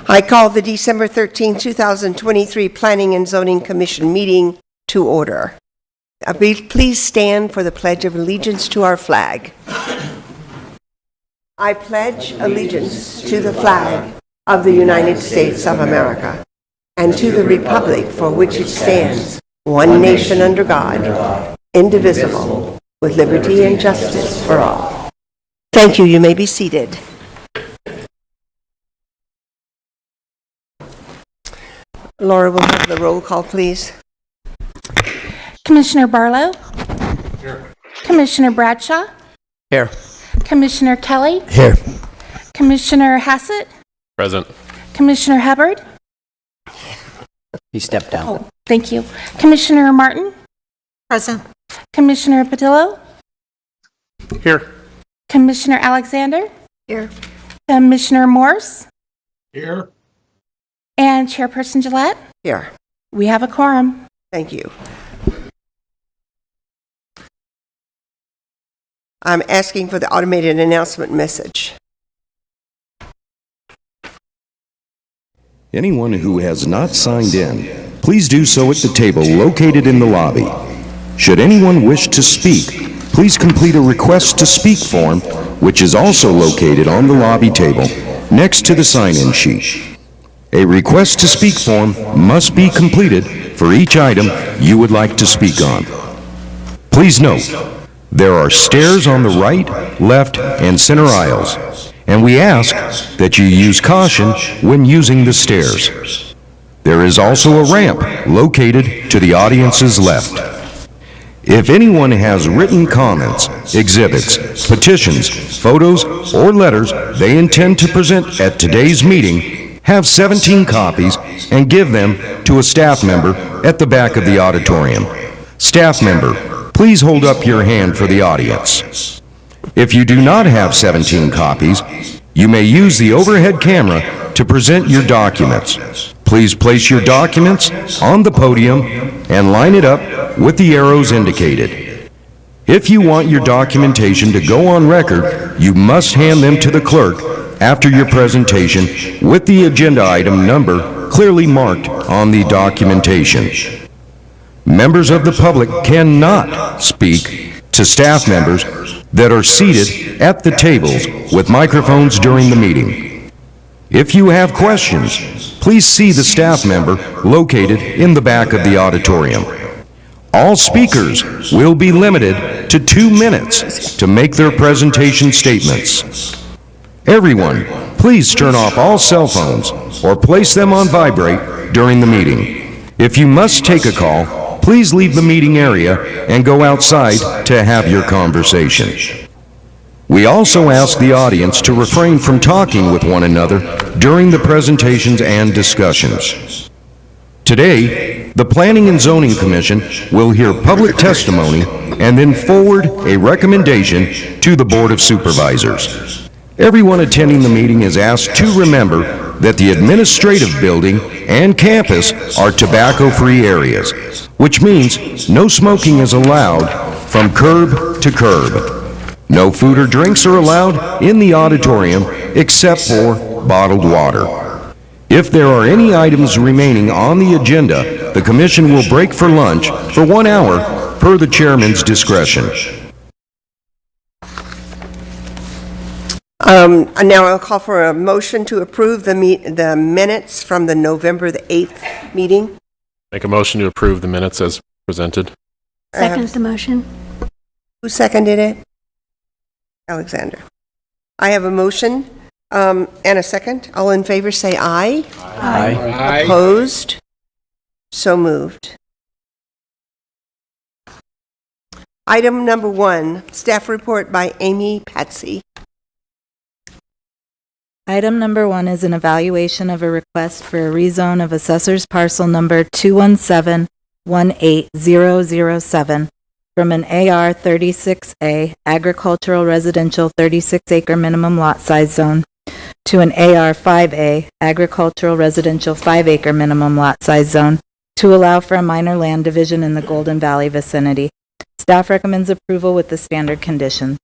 I call the December 13, 2023 Planning and Zoning Commission meeting to order. Please stand for the Pledge of Allegiance to our flag. I pledge allegiance to the flag of the United States of America and to the republic for which it stands, one nation under God, indivisible, with liberty and justice for all. Thank you. You may be seated. Laura will have the roll call, please. Commissioner Barlow? Here. Commissioner Bradshaw? Here. Commissioner Kelly? Here. Commissioner Hassett? Present. Commissioner Hubbard? He stepped down. Oh, thank you. Commissioner Martin? Present. Commissioner Patillo? Here. Commissioner Alexander? Here. Commissioner Morse? Here. And Chairperson Gillette? Here. We have a quorum. Thank you. I'm asking for the automated announcement message. Anyone who has not signed in, please do so at the table located in the lobby. Should anyone wish to speak, please complete a request to speak form, which is also located on the lobby table next to the sign-in sheet. A request to speak form must be completed for each item you would like to speak on. Please note, there are stairs on the right, left, and center aisles, and we ask that you use caution when using the stairs. There is also a ramp located to the audience's left. If anyone has written comments, exhibits, petitions, photos, or letters they intend to present at today's meeting, have 17 copies and give them to a staff member at the back of the auditorium. Staff member, please hold up your hand for the audience. If you do not have 17 copies, you may use the overhead camera to present your documents. Please place your documents on the podium and line it up with the arrows indicated. If you want your documentation to go on record, you must hand them to the clerk after your presentation with the agenda item number clearly marked on the documentation. Members of the public cannot speak to staff members that are seated at the tables with microphones during the meeting. If you have questions, please see the staff member located in the back of the auditorium. All speakers will be limited to 2 minutes to make their presentation statements. Everyone, please turn off all cell phones or place them on vibrate during the meeting. If you must take a call, please leave the meeting area and go outside to have your conversation. We also ask the audience to refrain from talking with one another during the presentations and discussions. Today, the Planning and Zoning Commission will hear public testimony and then forward a recommendation to the Board of Supervisors. Everyone attending the meeting is asked to remember that the administrative building and campus are tobacco-free areas, which means no smoking is allowed from curb to curb. No food or drinks are allowed in the auditorium except for bottled water. If there are any items remaining on the agenda, the Commission will break for lunch for 1 hour per the Chairman's discretion. Now I'll call for a motion to approve the minutes from the November the 8th meeting. Make a motion to approve the minutes as presented. Second the motion. Who seconded it? Alexander. I have a motion and a second. All in favor say aye. Aye. Opposed? So moved. Item number 1, staff report by Amy Patsy. Item number 1 is an evaluation of a request for a rezone of assessor's parcel number 217-18007 from an AR 36A agricultural residential 36-acre minimum lot size zone to an AR 5A agricultural residential 5-acre minimum lot size zone to allow for a minor land division in the Golden Valley vicinity. Staff recommends approval with the standard conditions.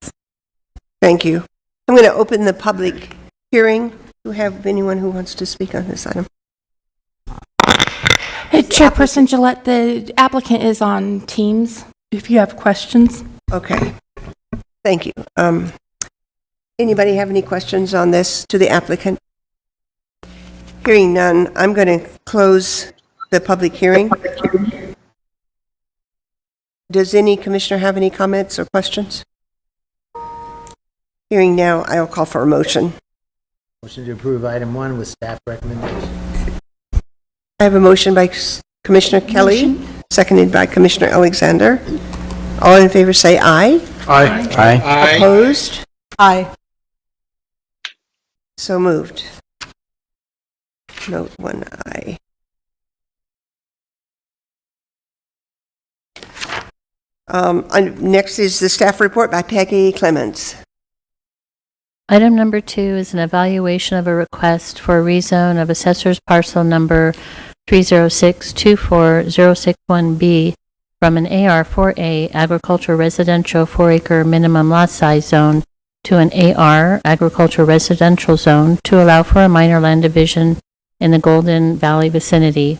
Thank you. I'm going to open the public hearing. Do we have anyone who wants to speak on this item? Chairperson Gillette, the applicant is on Teams if you have questions. Okay. Thank you. Anybody have any questions on this to the applicant? Hearing none, I'm going to close the public hearing. Does any commissioner have any comments or questions? Hearing now, I'll call for a motion. Motion to approve item 1 with staff recommendation. I have a motion by Commissioner Kelly, seconded by Commissioner Alexander. All in favor say aye. Aye. Aye. Opposed? Aye. So moved. Note 1 aye. Next is the staff report by Peggy Clements. Item number 2 is an evaluation of a request for a rezone of assessor's parcel number 306-24061B from an AR4A agriculture residential 4-acre minimum lot size zone to an AR agriculture residential zone to allow for a minor land division in the Golden Valley vicinity.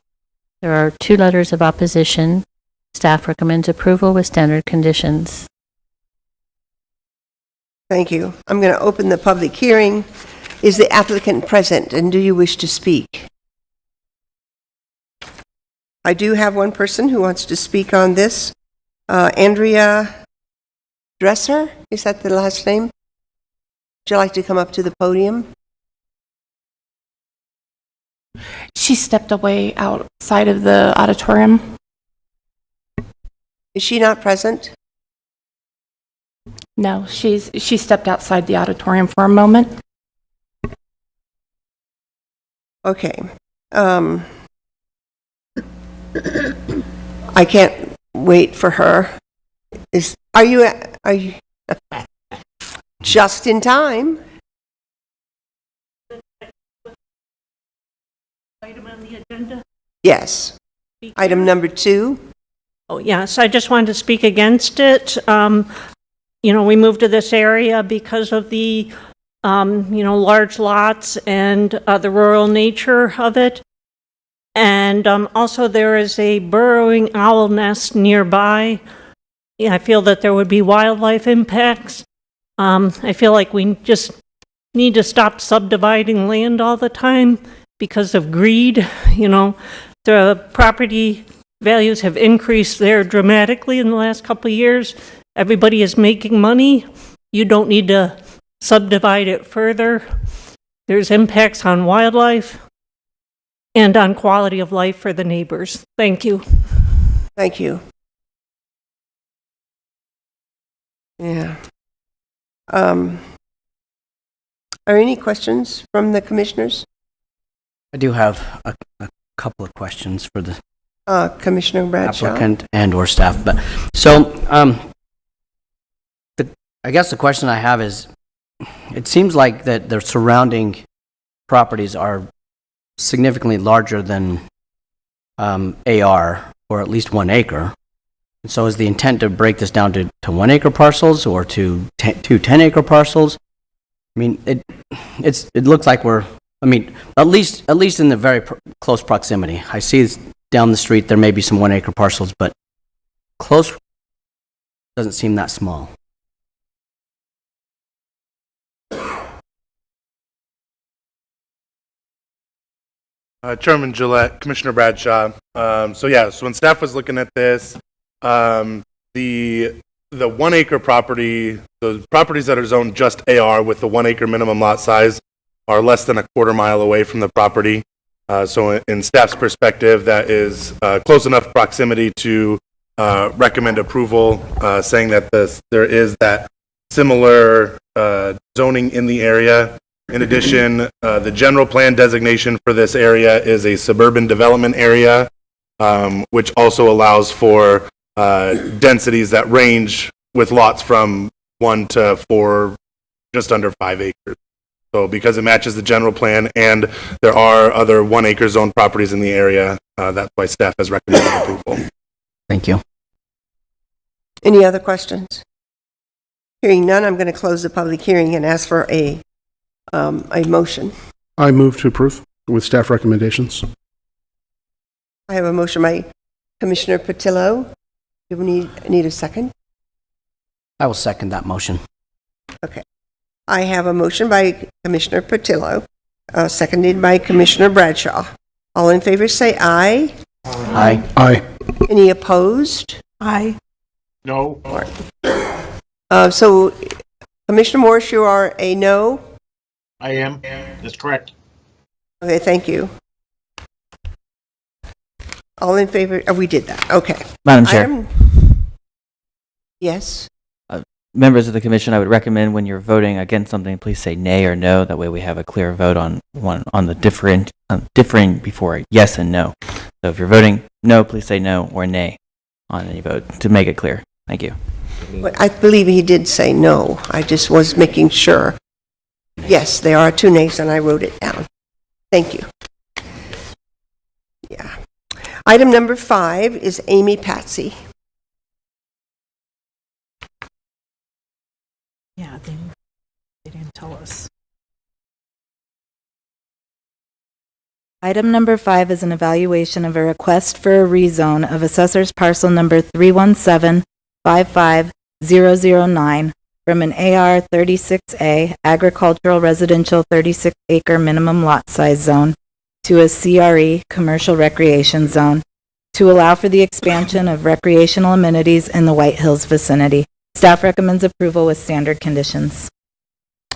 There are 2 letters of opposition. Staff recommends approval with standard conditions. Thank you. I'm going to open the public hearing. Is the applicant present, and do you wish to speak? I do have one person who wants to speak on this. Andrea Dresser, is that the last name? Would you like to come up to the podium? She stepped away outside of the auditorium. Is she not present? No, she stepped outside the auditorium for a moment. Okay. I can't wait for her. Are you just in time? Item on the agenda? Yes. Item number 2. Oh, yes, I just wanted to speak against it. We moved to this area because of the, large lots and the rural nature of it. And also there is a burrowing owl nest nearby. I feel that there would be wildlife impacts. I feel like we just need to stop subdividing land all the time because of greed. The property values have increased there dramatically in the last couple of years. Everybody is making money. You don't need to subdivide it further. There's impacts on wildlife and on quality of life for the neighbors. Thank you. Thank you. Yeah. Are any questions from the commissioners? I do have a couple of questions for the Commissioner Bradshaw. applicant and/or staff. But so, I guess the question I have is, it seems like that the surrounding properties are significantly larger than AR, or at least 1 acre. And so is the intent to break this down to 1 acre parcels or to 2 10-acre parcels? I mean, it looks like we're, at least in the very close proximity. I see down the street there may be some 1 acre parcels, but close doesn't seem that small. Chairman Gillette, Commissioner Bradshaw. So when staff was looking at this, the 1 acre property, the properties that are zoned just AR with the 1 acre minimum lot size are less than a quarter mile away from the property. So in staff's perspective, that is close enough proximity to recommend approval, saying that there is that similar zoning in the area. In addition, the general plan designation for this area is a suburban development area, which also allows for densities that range with lots from 1 to 4, just under 5 acres. So because it matches the general plan and there are other 1 acre zone properties in the area, that's why staff has recommended approval. Thank you. Any other questions? Hearing none, I'm going to close the public hearing and ask for a motion. I move to approve with staff recommendations. I have a motion by Commissioner Patillo. Do we need a second? I will second that motion. Okay. I have a motion by Commissioner Patillo, seconded by Commissioner Bradshaw. All in favor say aye. Aye. Aye. Any opposed? Aye. No. So, Commissioner Morse, you are a no? I am. That's correct. Okay, thank you. All in favor? Oh, we did that. Okay. Madam Chair, Item- Yes. members of the commission, I would recommend when you're voting against something, please say nay or no. That way we have a clear vote on the differing before yes and no. So if you're voting no, please say no or nay on any vote to make it clear. Thank you. But I believe he did say no. I just was making sure. Yes, there are 2 nays, and I wrote it down. Thank you. Yeah. Item number 5 is Amy Patsy. Yeah, they didn't tell us. Item number 5 is an evaluation of a request for a rezone of assessor's parcel number 317-55009 from an AR 36A agricultural residential 36-acre minimum lot size zone to a CRE commercial recreation zone to allow for the expansion of recreational amenities in the White Hills vicinity. Staff recommends approval with standard conditions.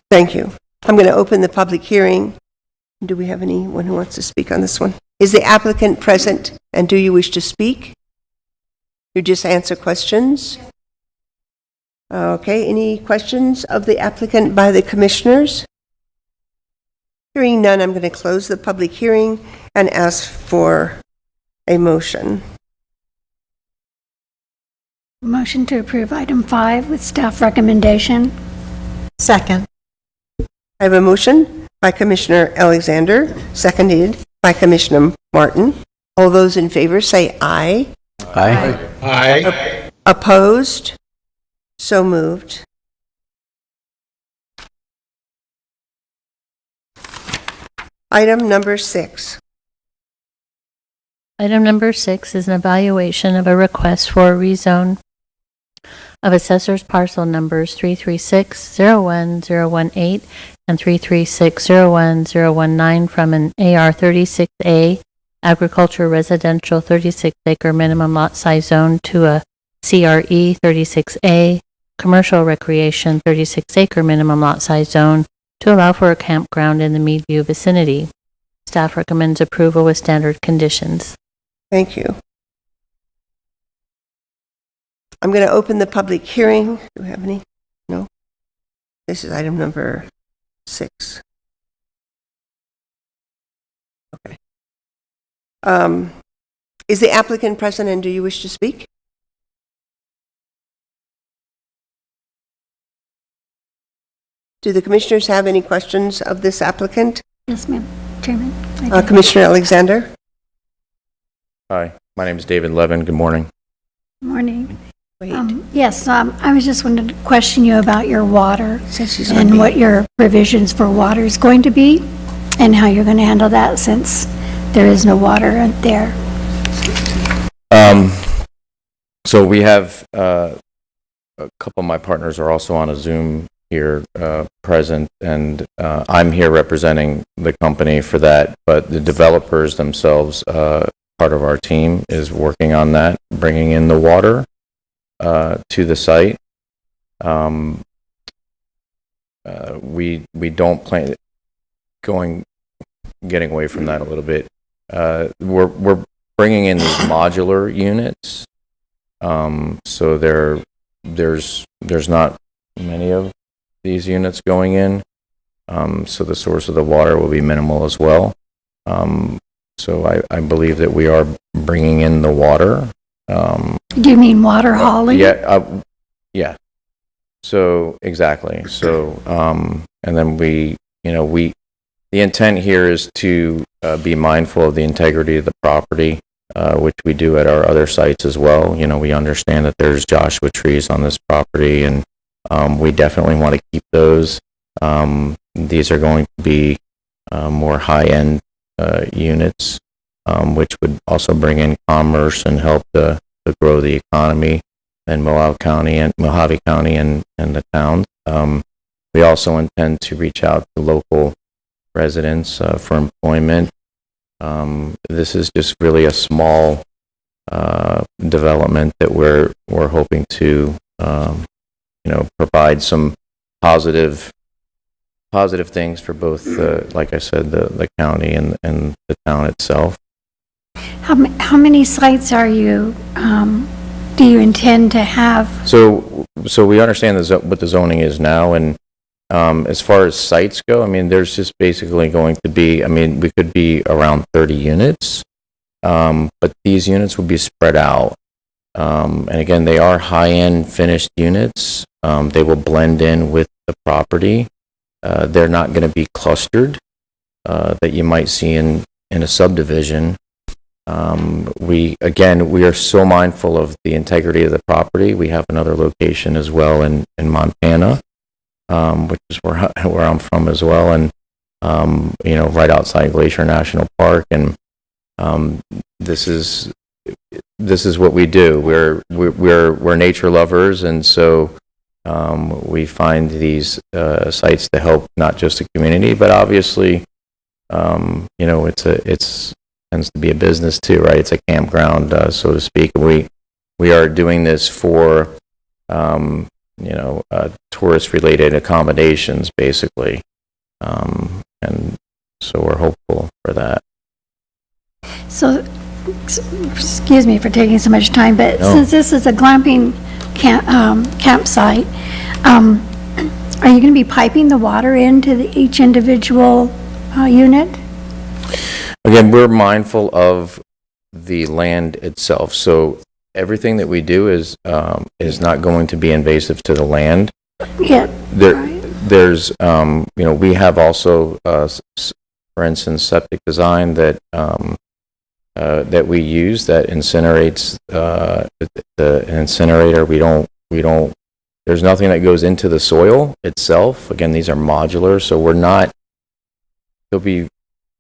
Thank you. I'm going to open the public hearing. Do we have anyone who wants to speak on this one? Is the applicant present, and do you wish to speak? You just answer questions? Okay, any questions of the applicant by the commissioners? Hearing none, I'm going to close the public hearing and ask for a motion. Motion to approve item 5 with staff recommendation. Second. I have a motion by Commissioner Alexander, seconded by Commissioner Martin. All those in favor say aye. Aye. Aye. Opposed? So moved. Item number 6. Item number 6 is an evaluation of a request for a rezone of assessor's parcel numbers 336-01018 and 336-01019 from an AR 36A agriculture residential 36-acre minimum lot size zone to a CRE 36A commercial recreation 36-acre minimum lot size zone to allow for a campground in the Meadview vicinity. Staff recommends approval with standard conditions. Thank you. I'm going to open the public hearing. Do we have any? No? This is item number 6. Okay. Is the applicant present, and do you wish to speak? Do the commissioners have any questions of this applicant? Yes, ma'am. Chairman. I do. Commissioner Alexander? Hi, my name is David Levin. Good morning. Morning. Wait. Yes, I was just wanting to question you about your water Since she's gonna and be- what your provisions for water is going to be and how you're going to handle that since there is no water there. So we have a couple of my partners are also on a Zoom here present, and I'm here representing the company for that, but the developers themselves, part of our team is working on that, bringing in the water to the site. We don't plan getting away from that a little bit. We're bringing in these modular units, so there's not many of these units going in, so the source of the water will be minimal as well. So I believe that we are bringing in the water. Do you mean water hauling? Yeah, yeah. So exactly. So and then the intent here is to be mindful of the integrity of the property. which we do at our other sites as well. You know, we understand that there's Joshua trees on this property, and we definitely want to keep those. These are going to be more high-end units, which would also bring in commerce and help to grow the economy in Mojave County and the towns. We also intend to reach out to local residents for employment. This is just really a small development that we're hoping to provide some positive things for both, like I said, the county and the town itself. How many sites are you, do you intend to have? So we understand what the zoning is now, and as far as sites go, I mean, there's just basically going to be, I mean, we could be around 30 units, but these units will be spread out. And again, they are high-end finished units. They will blend in with the property. They're not going to be clustered that you might see in a subdivision. We are so mindful of the integrity of the property. We have another location as well in Montana, which is where I'm from as well, and right outside Glacier National Park. And this is what we do. We're nature lovers, and so we find these sites to help not just the community, but obviously, it's tends to be a business too, right? It's a campground, so to speak. We are doing this for tourist-related accommodations, basically, and so we're hopeful for that. So, excuse me for taking so much time, but No. since this is a glamping campsite, are you going to be piping the water into each individual unit? Again, we're mindful of the land itself, so everything that we do is not going to be invasive to the land. Yeah. There's we have also, for instance, septic design that we use that incinerates the incinerator. We don't. There's nothing that goes into the soil itself. Again, these are modular, so there'll be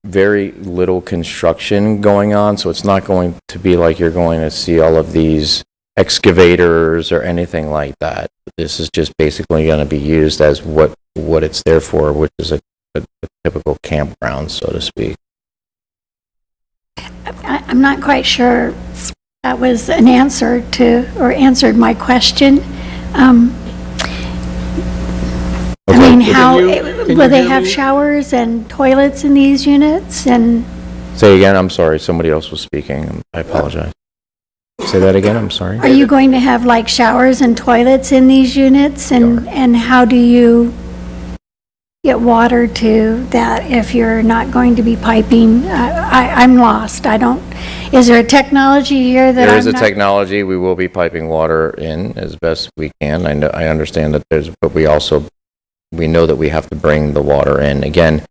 very little construction going on, so it's not going to be like you're going to see all of these excavators or anything like that. This is just basically going to be used as what it's there for, which is a typical campground, so to speak. I'm not quite sure that was an answer to, or answered my question. I mean, will they have showers and toilets in these units? And Say again, I'm sorry, somebody else was speaking. I apologize. Say that again, I'm sorry. are you going to have like showers and toilets in these units? And how do you get water to that if you're not going to be piping? I'm lost. Is there a technology here that There is I'm a not- technology, we will be piping water in as best we can. I understand that but we know that we have to bring the water in. Again,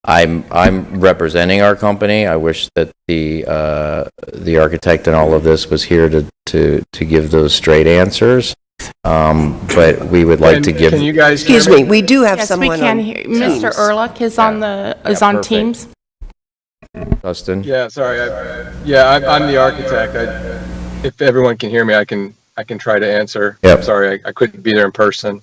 I'm representing our company. I wish that the architect in all of this was here to give those straight answers. But we would like to give. Can you guys Excuse me, we do have Yes, we someone can on hear. Teams. Mr. Ehrlich is on perfect. Teams. Dustin? Yeah, sorry. I'm the architect. If everyone can hear me, I can try to answer. Yep. I'm sorry, I couldn't be there in person.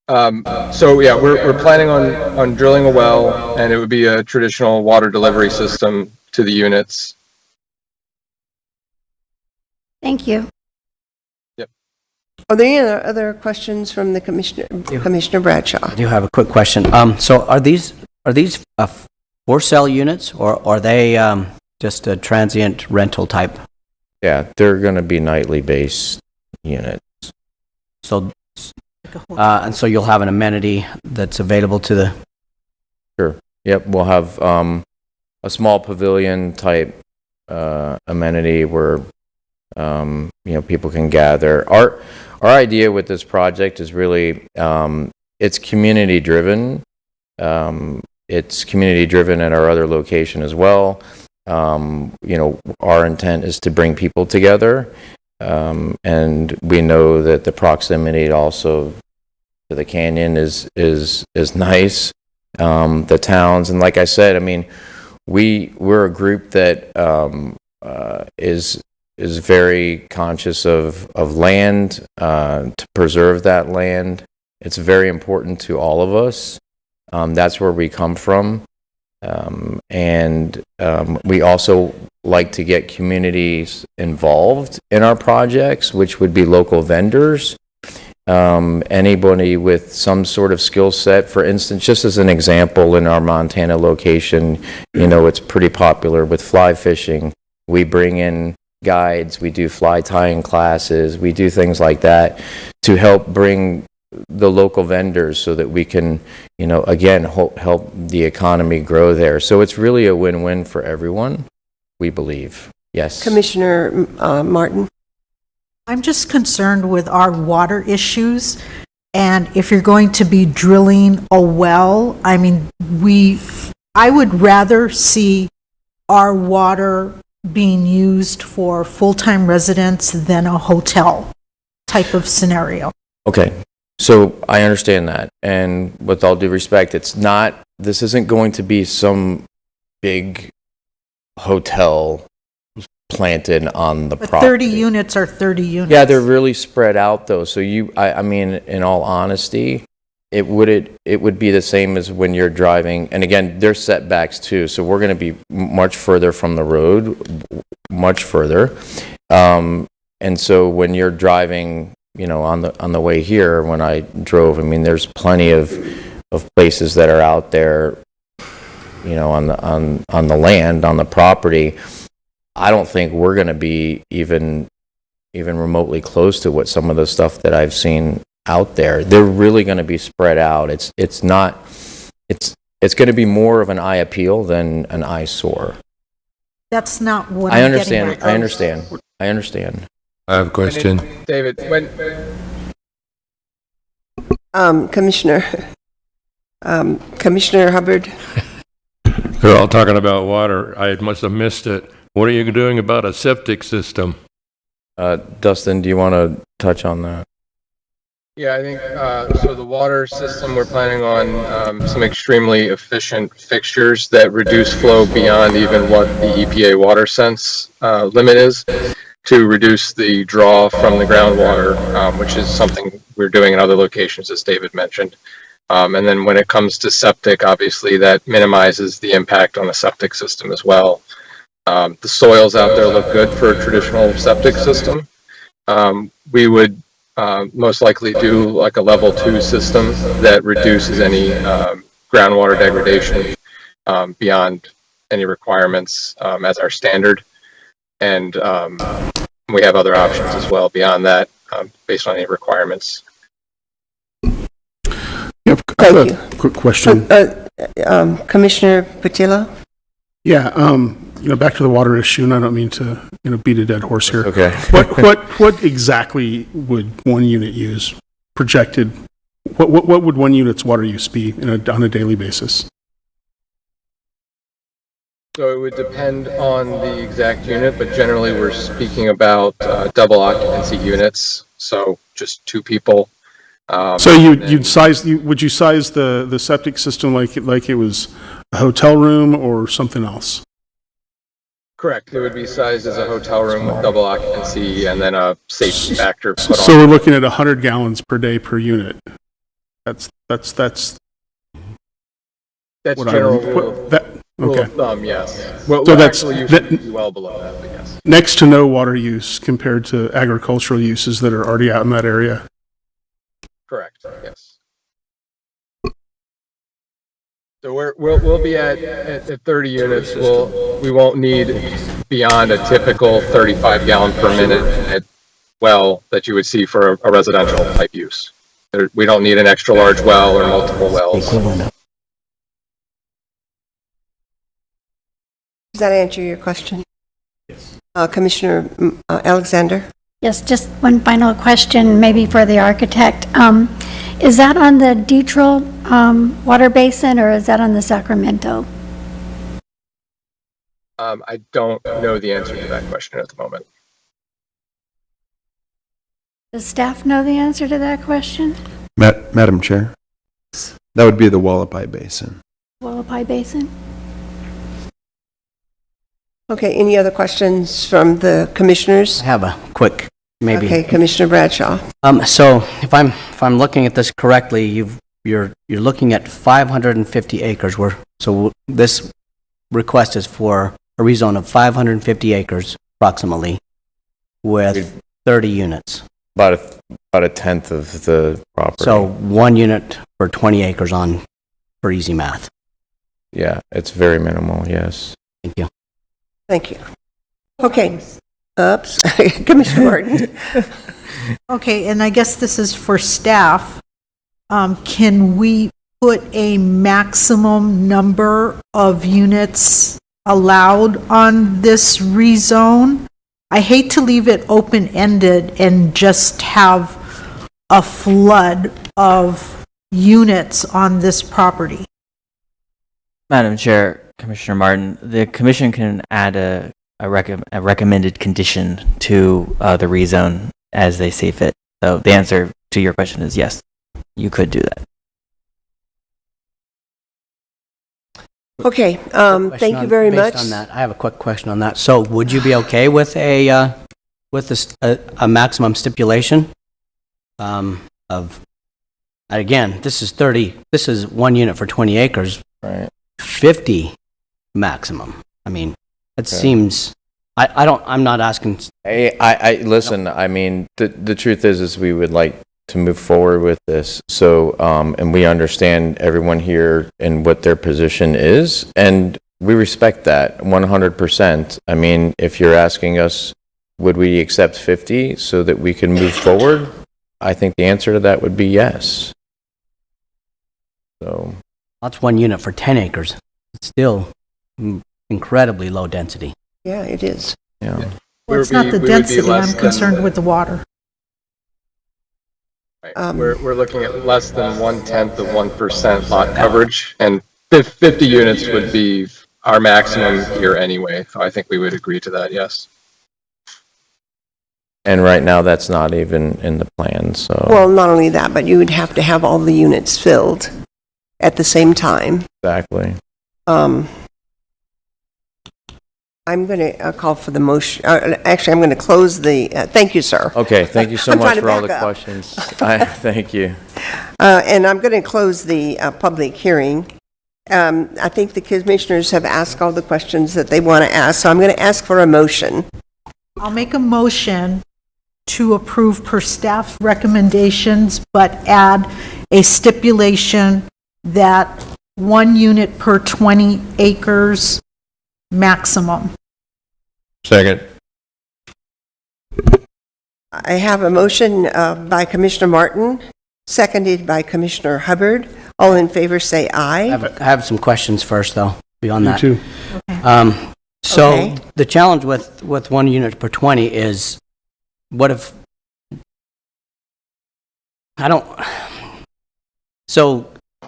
So yeah, we're planning on drilling a well, and it would be a traditional water delivery system to the units. Thank you. Are there any other questions from the Commissioner Bradshaw? I do have a quick question. So are these for sale units, or are they just a transient rental type? Yeah, they're going to be nightly based units. So, and so you'll have an amenity that's available to the. Sure. Yep, we'll have a small pavilion type amenity where people can gather. Our idea with this project is really it's community driven. It's community driven at our other location as well. our intent is to bring people together. And we know that the proximity also to the canyon is nice. The towns, and like I said, I mean, we're a group that is very conscious of land, to preserve that land. It's very important to all of us. That's where we come from. And we also like to get communities involved in our projects, which would be local vendors. Anybody with some sort of skill set, for instance, just as an example, in our Montana location, it's pretty popular with fly fishing. We bring in guides, we do fly tying classes, we do things like that to help bring the local vendors so that we can, again, help the economy grow there. So it's really a win-win for everyone, we believe. Yes. Commissioner Martin? I'm just concerned with our water issues. And if you're going to be drilling a well, I mean, I would rather see our water being used for full-time residents than a hotel type of scenario. Okay. So I understand that. And with all due respect, this isn't going to be some big hotel planted on the But property. 30 units are 30 units. Yeah, they're really spread out though. So I mean, in all honesty, it would be the same as when you're driving. And again, there's setbacks too. So we're going to be much further from the road, much further. And so when you're driving, on the way here, when I drove, I mean, there's plenty of places that are out there, on the land, on the property. I don't think we're going to be even remotely close to what some of the stuff that I've seen out there. They're really going to be spread out. It's going to be more of an eye appeal than an eyesore. That's not what I I'm understand. getting at. I understand. I have a question. David, Commissioner Hubbard? They're all talking about water. I must have missed it. What are you doing about a septic system? Dustin, do you want to touch on that? Yeah, I think so. The water system, we're planning on some extremely efficient fixtures that reduce flow beyond even what the EPA water sense limit is, to reduce the draw from the groundwater, which is something we're doing in other locations, as David mentioned. And then when it comes to septic, obviously that minimizes the impact on the septic system as well. The soils out there look good for a traditional septic system. We would most likely do like a level 2 system that reduces any groundwater degradation beyond any requirements as our standard. And we have other options as well beyond that based on any requirements. Yep. I have a quick question. Commissioner Patillo? Yeah, back to the water issue, and I don't mean to, beat a dead horse here. Okay. What exactly would one unit use projected? What would one unit's water use be on a daily basis? So it would depend on the exact unit, but generally we're speaking about double occupancy units, so just 2 people. So would you size the septic system like it was a hotel room or something else? Correct. It would be sized as a hotel room with double occupancy and then a safety factor. So we're looking at 100 gallons per day per unit. That's general rule okay. of thumb, yes. Well, So that's actually usually be well below that, but yes. Next to no water use compared to agricultural uses that are already out in that area. Correct. Yes. So we'll be at 30 units. We won't need beyond a typical 35 gallon per minute well that you would see for a residential type use. We don't need an extra large well or multiple wells. Does that answer your question? Yes. Commissioner Alexander? Yes, just one final question, maybe for the architect. Is that on the Detroit water basin, or is that on the Sacramento? I don't know the answer to that question at the moment. Does staff know the answer to that question? Madam Chair, that would be the Wallapai Basin. Wallapai Basin? Okay, any other questions from the commissioners? I have a quick, maybe. Okay, Commissioner Bradshaw. So if I'm looking at this correctly, you're looking at 550 acres. So this request is for a rezone of 550 acres approximately with 30 units. About a tenth of the property. So 1 unit for 20 acres for easy math. Yeah, it's very minimal, yes. Thank you. Thank you. Okay. Oops. Commissioner Martin. Okay, and I guess this is for staff. Can we put a maximum number of units allowed on this rezone? I hate to leave it open-ended and just have a flood of units on this property. Madam Chair, Commissioner Martin, the commission can add a recommended condition to the rezone as they see fit. So the answer to your question is yes, you could do that. Okay, thank you very much. Based on that, I have a quick question on that. So would you be okay with a maximum stipulation of, again, this is 1 unit for 20 acres. Right. 50 maximum. I mean, it seems, I'm not asking. I listen, I mean, the truth is we would like to move forward with this. So, and we understand everyone here and what their position is, and we respect that 100%. I mean, if you're asking us, would we accept 50 so that we can move forward? I think the answer to that would be yes. So. That's 1 unit for 10 acres. It's still incredibly low density. Yeah, it is. Yeah. Well, it's not the density, I'm concerned with the water. Right. We're looking at less than 1/10 of 1% lot coverage, and 50 units would be our maximum here anyway. So I think we would agree to that, yes. And right now, that's not even in the plan, so. Well, not only that, but you would have to have all the units filled at the same time. Exactly. I'm going to call for the motion. Actually, I'm going to close the, thank you, sir. Okay, thank you so I'm trying much to for all back the up. questions. Thank you. And I'm going to close the public hearing. I think the commissioners have asked all the questions that they want to ask, so I'm going to ask for a motion. I'll make a motion to approve per staff recommendations, but add a stipulation that 1 unit per 20 acres maximum. Second. I have a motion by Commissioner Martin, seconded by Commissioner Hubbard. All in favor say aye. I have some questions first, though, beyond that. too. So Okay. the challenge with 1 unit per 20 is, what if, so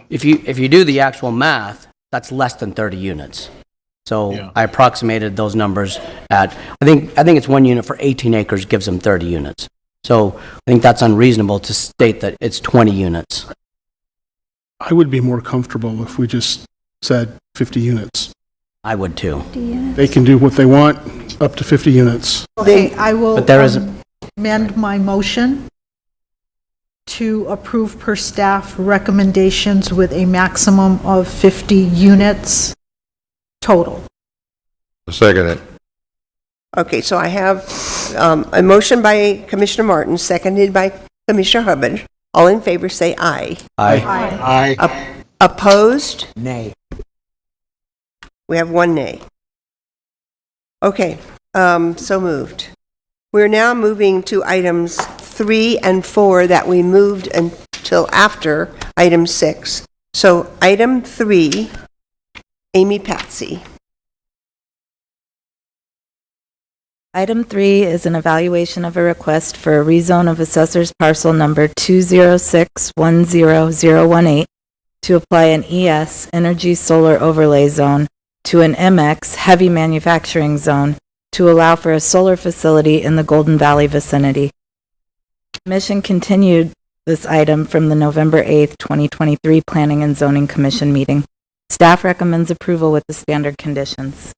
if you do the actual math, that's less than 30 units. So Yeah. I approximated those numbers at, I think it's 1 unit for 18 acres gives them 30 units. So I think that's unreasonable to state that it's 20 units. I would be more comfortable if we just said 50 units. I would too. They can do what they want, up to 50 units. Okay, I will But there isn't- amend my motion to approve per staff recommendations with a maximum of 50 units total. Second it. Okay, so I have a motion by Commissioner Martin, seconded by Commissioner Hubbard. All in favor say aye. Aye. Aye. Opposed? Nay. We have 1 nay. Okay, so moved. We're now moving to items 3 and 4 that we moved until after item 6. So item 3, Amy Patsy. Item 3 is an evaluation of a request for a rezone of assessor's parcel number 206-10018 to apply an ES Energy Solar Overlay Zone to an MX heavy manufacturing zone to allow for a solar facility in the Golden Valley vicinity. Commission continued this item from the November 8th, 2023 Planning and Zoning Commission meeting. Staff recommends approval with the standard conditions.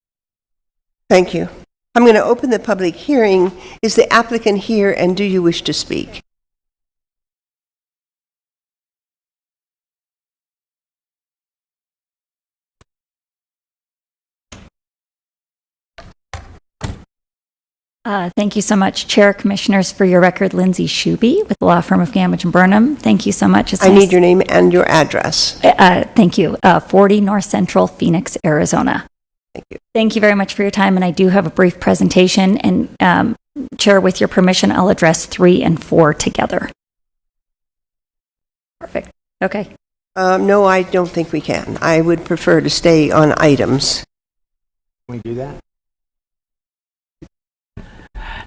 Thank you. I'm going to open the public hearing. Is the applicant here, and do you wish to speak? Thank you so much, Chair, Commissioners. For your record, Lindsay Shuby with the law firm of Gamage and Burnham. Thank you so much. I need your name and your address. Thank you. 40 North Central, Phoenix, Arizona. Thank you. Thank you very much for your time, and I do have a brief presentation. And Chair, with your permission, I'll address 3 and 4 together. Perfect. Okay. No, I don't think we can. I would prefer to stay on items. Can we do that?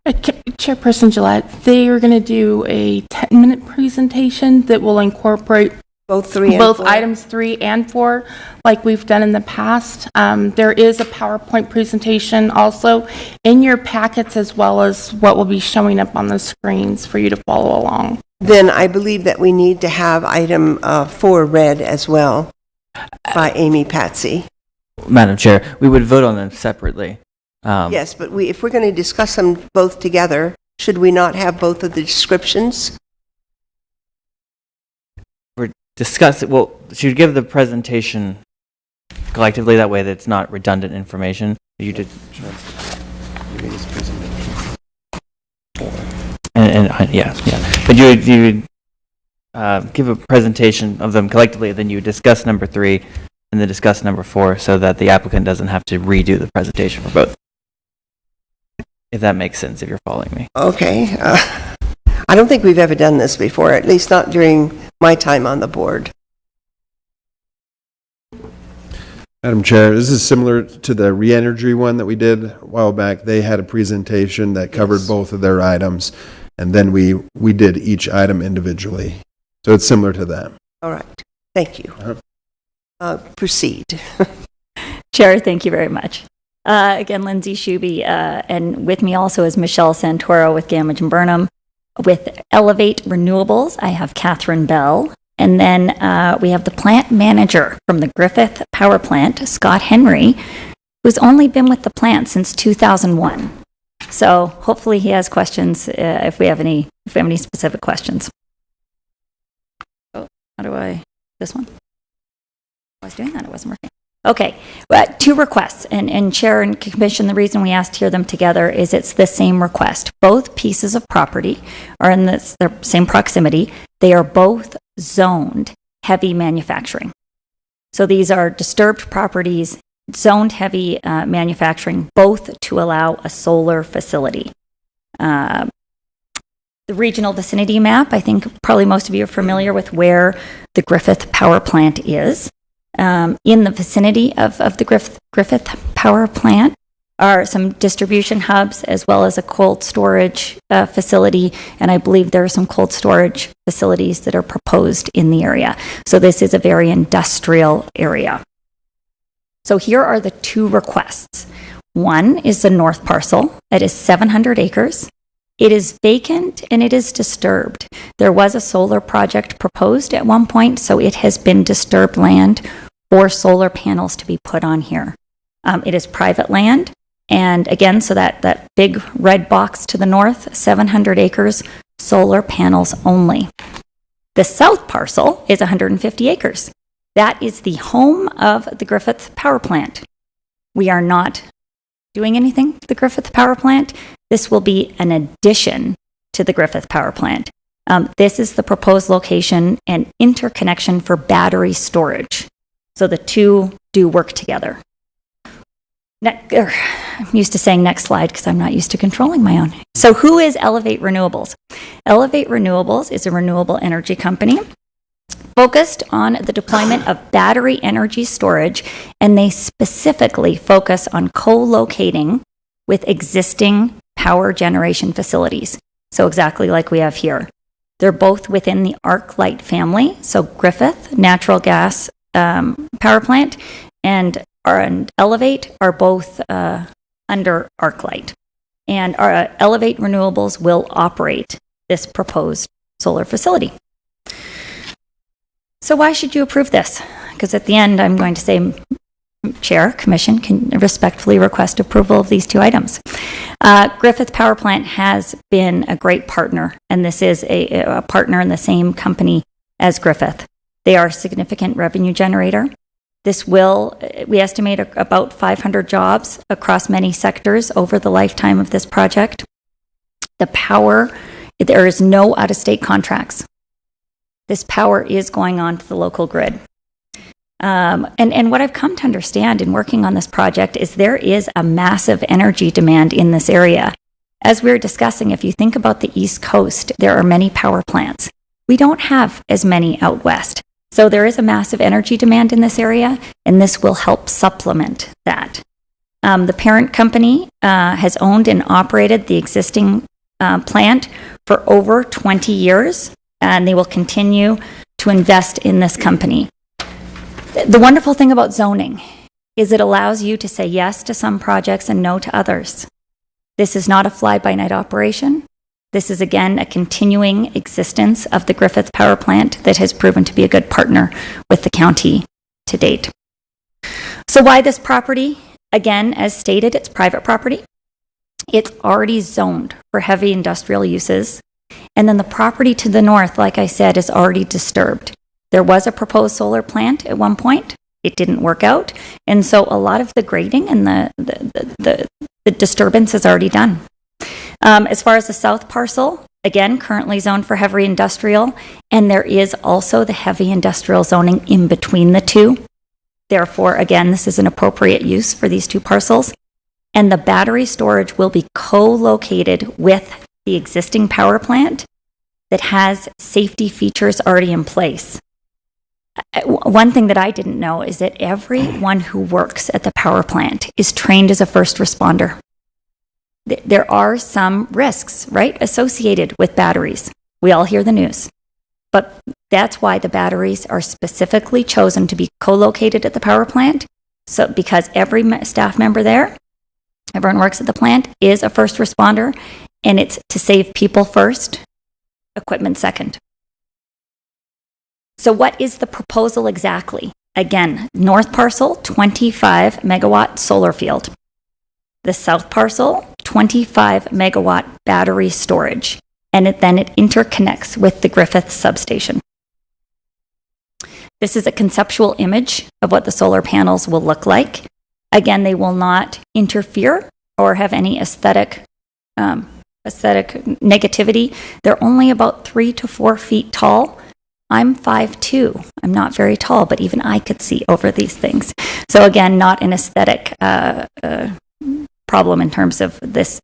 Chairperson Gillette, they are going to do a 10-minute presentation that will incorporate both items 3 and 4, like we've done in the past. There is a PowerPoint presentation also in your packets, as well as what will be showing up on the screens for you to follow along. Then I believe that we need to have item 4 read as well by Amy Patsy. Madam Chair, we would vote on them separately. Yes, but if we're going to discuss them both together, should we not have both of the descriptions? We're discussing, well, should give the presentation collectively, that way that it's not redundant information. You did. Yeah. But you would give a presentation of them collectively, then you would discuss number 3 and then discuss number 4 so that the applicant doesn't have to redo the presentation for both. If that makes sense, if you're following me. Okay. I don't think we've ever done this before, at least not during my time on the board. Madam Chair, this is similar to the re-energy one that we did a while back. They had a presentation that covered both of their items, and then we did each item individually. So it's similar to that. All right. Thank you. Proceed. Chair, thank you very much. Again, Lindsay Shuby, and with me also is Michelle Santoro with Gamage and Burnham. With Elevate Renewables, I have Catherine Bell. And then we have the plant manager from the Griffith Power Plant, Scott Henry, who's only been with the plant since 2001. So hopefully he has questions if we have any specific questions. Oh, how do I, this one? I was doing that, it wasn't working. Okay, 2 requests, and Chair and Commission, the reason we asked to hear them together is it's the same request. Both pieces of property are in the same proximity. They are both zoned heavy manufacturing. So these are disturbed properties, zoned heavy manufacturing, both to allow a solar facility. The regional vicinity map, I think probably most of you are familiar with where the Griffith Power Plant is. In the vicinity of the Griffith Power Plant are some distribution hubs as well as a cold storage facility, and I believe there are some cold storage facilities that are proposed in the area. So this is a very industrial area. So here are the 2 requests. One is the north parcel that is 700 acres. It is vacant and it is disturbed. There was a solar project proposed at one point, so it has been disturbed land for solar panels to be put on here. It is private land, and again, so that big red box to the north, 700 acres, solar panels only. The south parcel is 150 acres. That is the home of the Griffith Power Plant. We are not doing anything to the Griffith Power Plant. This will be an addition to the Griffith Power Plant. This is the proposed location and interconnection for battery storage. So the 2 do work together. I'm used to saying next slide because I'm not used to controlling my own. So who is Elevate Renewables? Elevate Renewables is a renewable energy company focused on the deployment of battery energy storage, and they specifically focus on co-locating with existing power generation facilities. So exactly like we have here. They're both within the ArcLight family. So Griffith Natural Gas Power Plant and and Elevate are both under ArcLight. And our Elevate Renewables will operate this proposed solar facility. So why should you approve this? Because at the end, I'm going to say, Chair, Commission can respectfully request approval of these two items. Griffith Power Plant has been a great partner, and this is a partner in the same company as Griffith. They are a significant revenue generator. This will, we estimate, about 500 jobs across many sectors over the lifetime of this project. The power, there is no out-of-state contracts. This power is going on to the local grid. And what I've come to understand in working on this project is there is a massive energy demand in this area. As we were discussing, if you think about the East Coast, there are many power plants. We don't have as many out west. So there is a massive energy demand in this area, and this will help supplement that. The parent company has owned and operated the existing plant for over 20 years, and they will continue to invest in this company. The wonderful thing about zoning is it allows you to say yes to some projects and no to others. This is not a fly-by-night operation. This is, again, a continuing existence of the Griffith Power Plant that has proven to be a good partner with the county to date. So why this property? Again, as stated, it's private property. It's already zoned for heavy industrial uses. And then the property to the north, like I said, is already disturbed. There was a proposed solar plant at one point. It didn't work out. And so a lot of the grading and the disturbance is already done. As far as the south parcel, again, currently zoned for heavy industrial, and there is also the heavy industrial zoning in between the two. Therefore, again, this is an appropriate use for these two parcels. And the battery storage will be co-located with the existing power plant that has safety features already in place. One thing that I didn't know is that everyone who works at the power plant is trained as a first responder. There are some risks, right, associated with batteries. We all hear the news. But that's why the batteries are specifically chosen to be co-located at the power plant. So because every staff member there, everyone works at the plant, is a first responder, and it's to save people first, equipment second. So what is the proposal exactly? Again, north parcel, 25 megawatt solar field. The south parcel, 25 megawatt battery storage. And then it interconnects with the Griffith substation. This is a conceptual image of what the solar panels will look like. Again, they will not interfere or have any aesthetic negativity. They're only about 3 to 4 feet tall. I'm 5'2". I'm not very tall, but even I could see over these things. So again, not an aesthetic problem in terms of this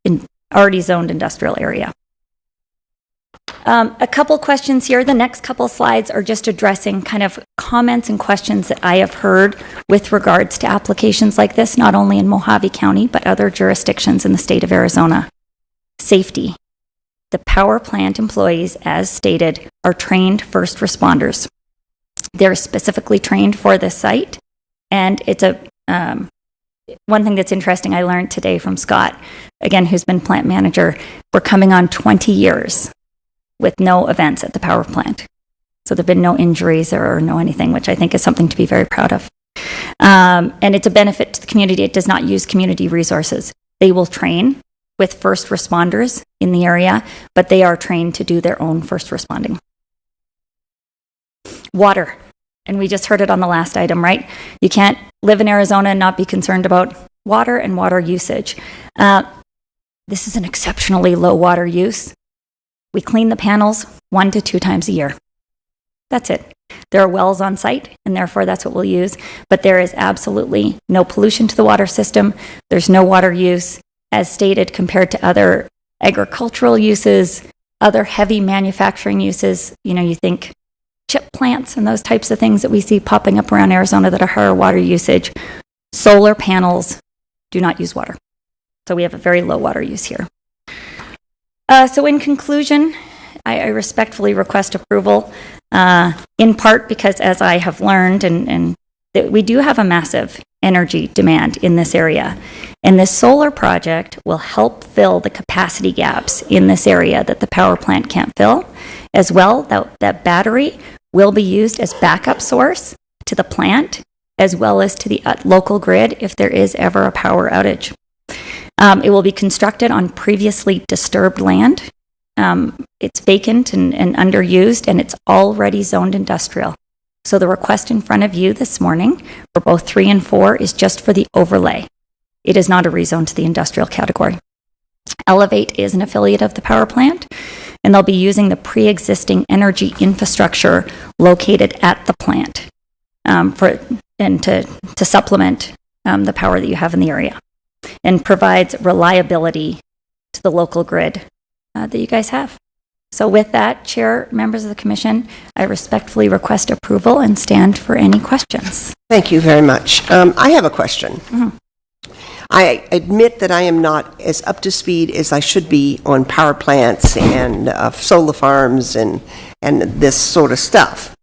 already zoned industrial area. A couple questions here. The next couple slides are just addressing kind of comments and questions that I have heard with regards to applications like this, not only in Mojave County, but other jurisdictions in the state of Arizona. Safety. The power plant employees, as stated, are trained first responders. They're specifically trained for this site, and it's a one thing that's interesting I learned today from Scott, again, who's been plant manager, we're coming on 20 years with no events at the power plant. So there have been no injuries or no anything, which I think is something to be very proud of. And it's a benefit to the community. It does not use community resources. They will train with first responders in the area, but they are trained to do their own first responding. Water. And we just heard it on the last item, right? You can't live in Arizona and not be concerned about water and water usage. This is an exceptionally low water use. We clean the panels 1 to 2 times a year. That's it. There are wells on site, and therefore that's what we'll use. But there is absolutely no pollution to the water system. There's no water use, as stated, compared to other agricultural uses, other heavy manufacturing uses. You know, you think chip plants and those types of things that we see popping up around Arizona that are higher water usage. Solar panels do not use water. So we have a very low water use here. So in conclusion, I respectfully request approval, in part because, as I have learned, and that we do have a massive energy demand in this area. And this solar project will help fill the capacity gaps in this area that the power plant can't fill. As well, that battery will be used as backup source to the plant, as well as to the local grid if there is ever a power outage. It will be constructed on previously disturbed land. It's vacant and underused, and it's already zoned industrial. So the request in front of you this morning for both 3 and 4 is just for the overlay. It is not a rezone to the industrial category. Elevate is an affiliate of the power plant, and they'll be using the pre-existing energy infrastructure located at the plant to supplement the power that you have in the area, and provides reliability to the local grid that you guys have. So with that, Chair, members of the Commission, I respectfully request approval and stand for any questions. Thank you very much. I have a question. I admit that I am not as up to speed as I should be on power plants and solar farms and this sort of stuff.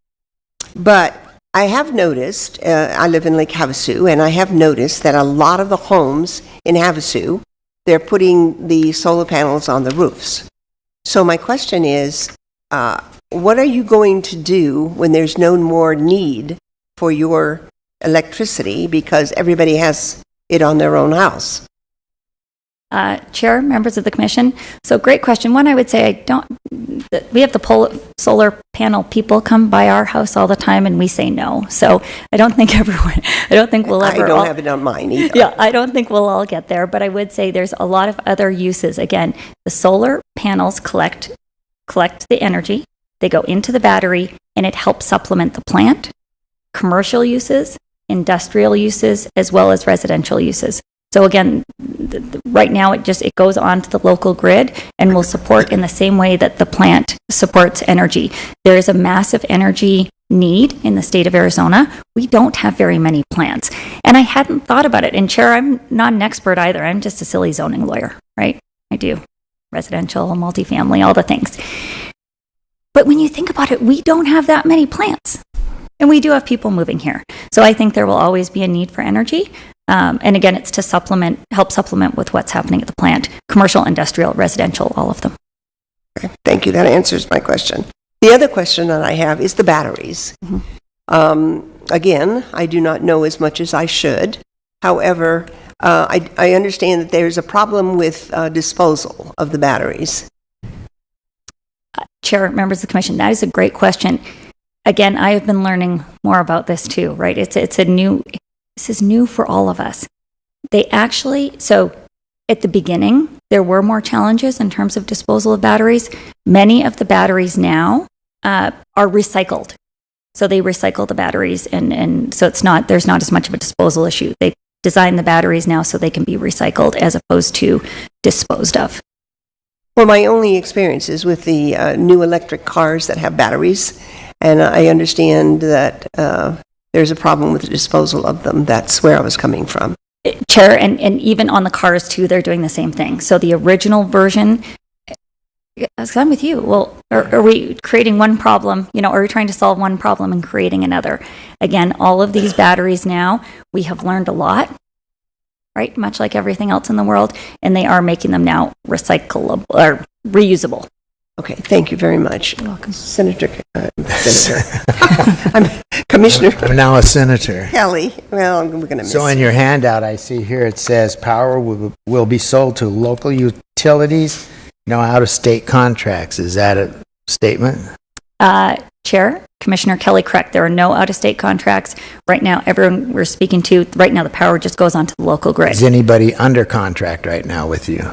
But I have noticed, I live in Lake Havasu, and I have noticed that a lot of the homes in Havasu, they're putting the solar panels on the roofs. So my question is, what are you going to do when there's no more need for your electricity because everybody has it on their own house? Chair, members of the Commission, so great question. One, I would say we have the solar panel people come by our house all the time and we say no. So I don't think we'll ever. I don't have it on mine either. Yeah, I don't think we'll all get there, but I would say there's a lot of other uses. Again, the solar panels collect the energy, they go into the battery, and it helps supplement the plant, commercial uses, industrial uses, as well as residential uses. So again, right now it goes onto the local grid and will support in the same way that the plant supports energy. There is a massive energy need in the state of Arizona. We don't have very many plants. And I hadn't thought about it. And Chair, I'm not an expert either. I'm just a silly zoning lawyer, right? I do residential, multifamily, all the things. But when you think about it, we don't have that many plants. And we do have people moving here. So I think there will always be a need for energy. And again, it's to help supplement with what's happening at the plant, commercial, industrial, residential, all of them. Okay, thank you. That answers my question. The other question that I have is the batteries. Again, I do not know as much as I should. However, I understand that there's a problem with disposal of the batteries. Chair, members of the Commission, that is a great question. Again, I have been learning more about this too, right? This is new for all of us. So at the beginning, there were more challenges in terms of disposal of batteries. Many of the batteries now are recycled. So they recycle the batteries, and so there's not as much of a disposal issue. They design the batteries now so they can be recycled as opposed to disposed of. Well, my only experience is with the new electric cars that have batteries, and I understand that there's a problem with the disposal of them. That's where I was coming from. Chair, and even on the cars too, they're doing the same thing. So the original version, I'm with you. Well, are we creating one problem? Are we trying to solve one problem and creating another? Again, all of these batteries now, we have learned a lot, right? Much like everything else in the world, and they are making them now recyclable or reusable. Okay, thank you very much. You're welcome. Senator. Commissioner. I'm now a senator. Kelly. Well, we're going to miss So in your handout, I see here it says power will be sold to local utilities, out-of-state contracts. Is that a statement? Chair, Commissioner Kelly, correct. There are no out-of-state contracts. Right now, everyone we're speaking to, right now the power just goes onto the local grid. Is anybody under contract right now with you?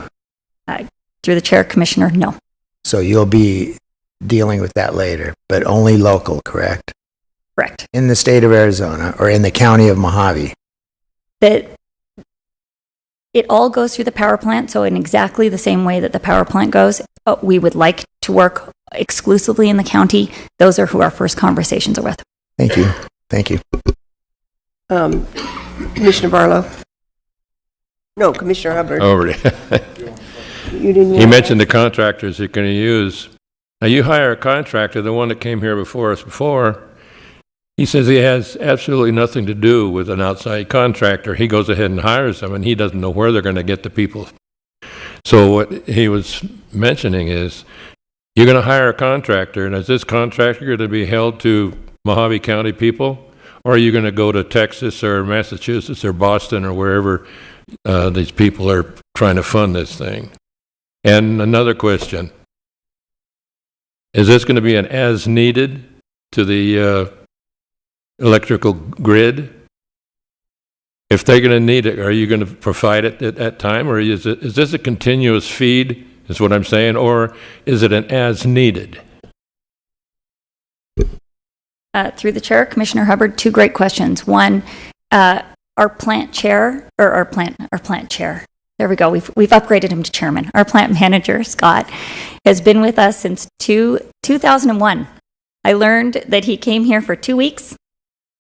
Through the Chair, Commissioner, no. So you'll be dealing with that later, but only local, correct? Correct. In the state of Arizona or in the county of Mojave? It all goes through the power plant, so in exactly the same way that the power plant goes, we would like to work exclusively in the county. Those are who our first conversations are with. Thank you. Thank you. Commissioner Barlow? No, Commissioner Hubbard. You didn't. He mentioned the contractors you're going to use. Now, you hire a contractor, the one that came here before us before, He says he has absolutely nothing to do with an outside contractor. He goes ahead and hires them, and he doesn't know where they're going to get the people. So what he was mentioning is, you're going to hire a contractor, and is this contractor going to be held to Mojave County people? Or are you going to go to Texas or Massachusetts or Boston or wherever these people are trying to fund this thing? And another question, is this going to be an as-needed to the electrical grid? If they're going to need it, are you going to provide it at that time? Or is this a continuous feed, is what I'm saying? Or is it an as-needed? Through the chair, Commissioner Hubbard, two great questions. One, our plant chair, or our plant chair, there we go, we've upgraded him to chairman. Our plant manager, Scott, has been with us since 2001. I learned that he came here for 2 weeks,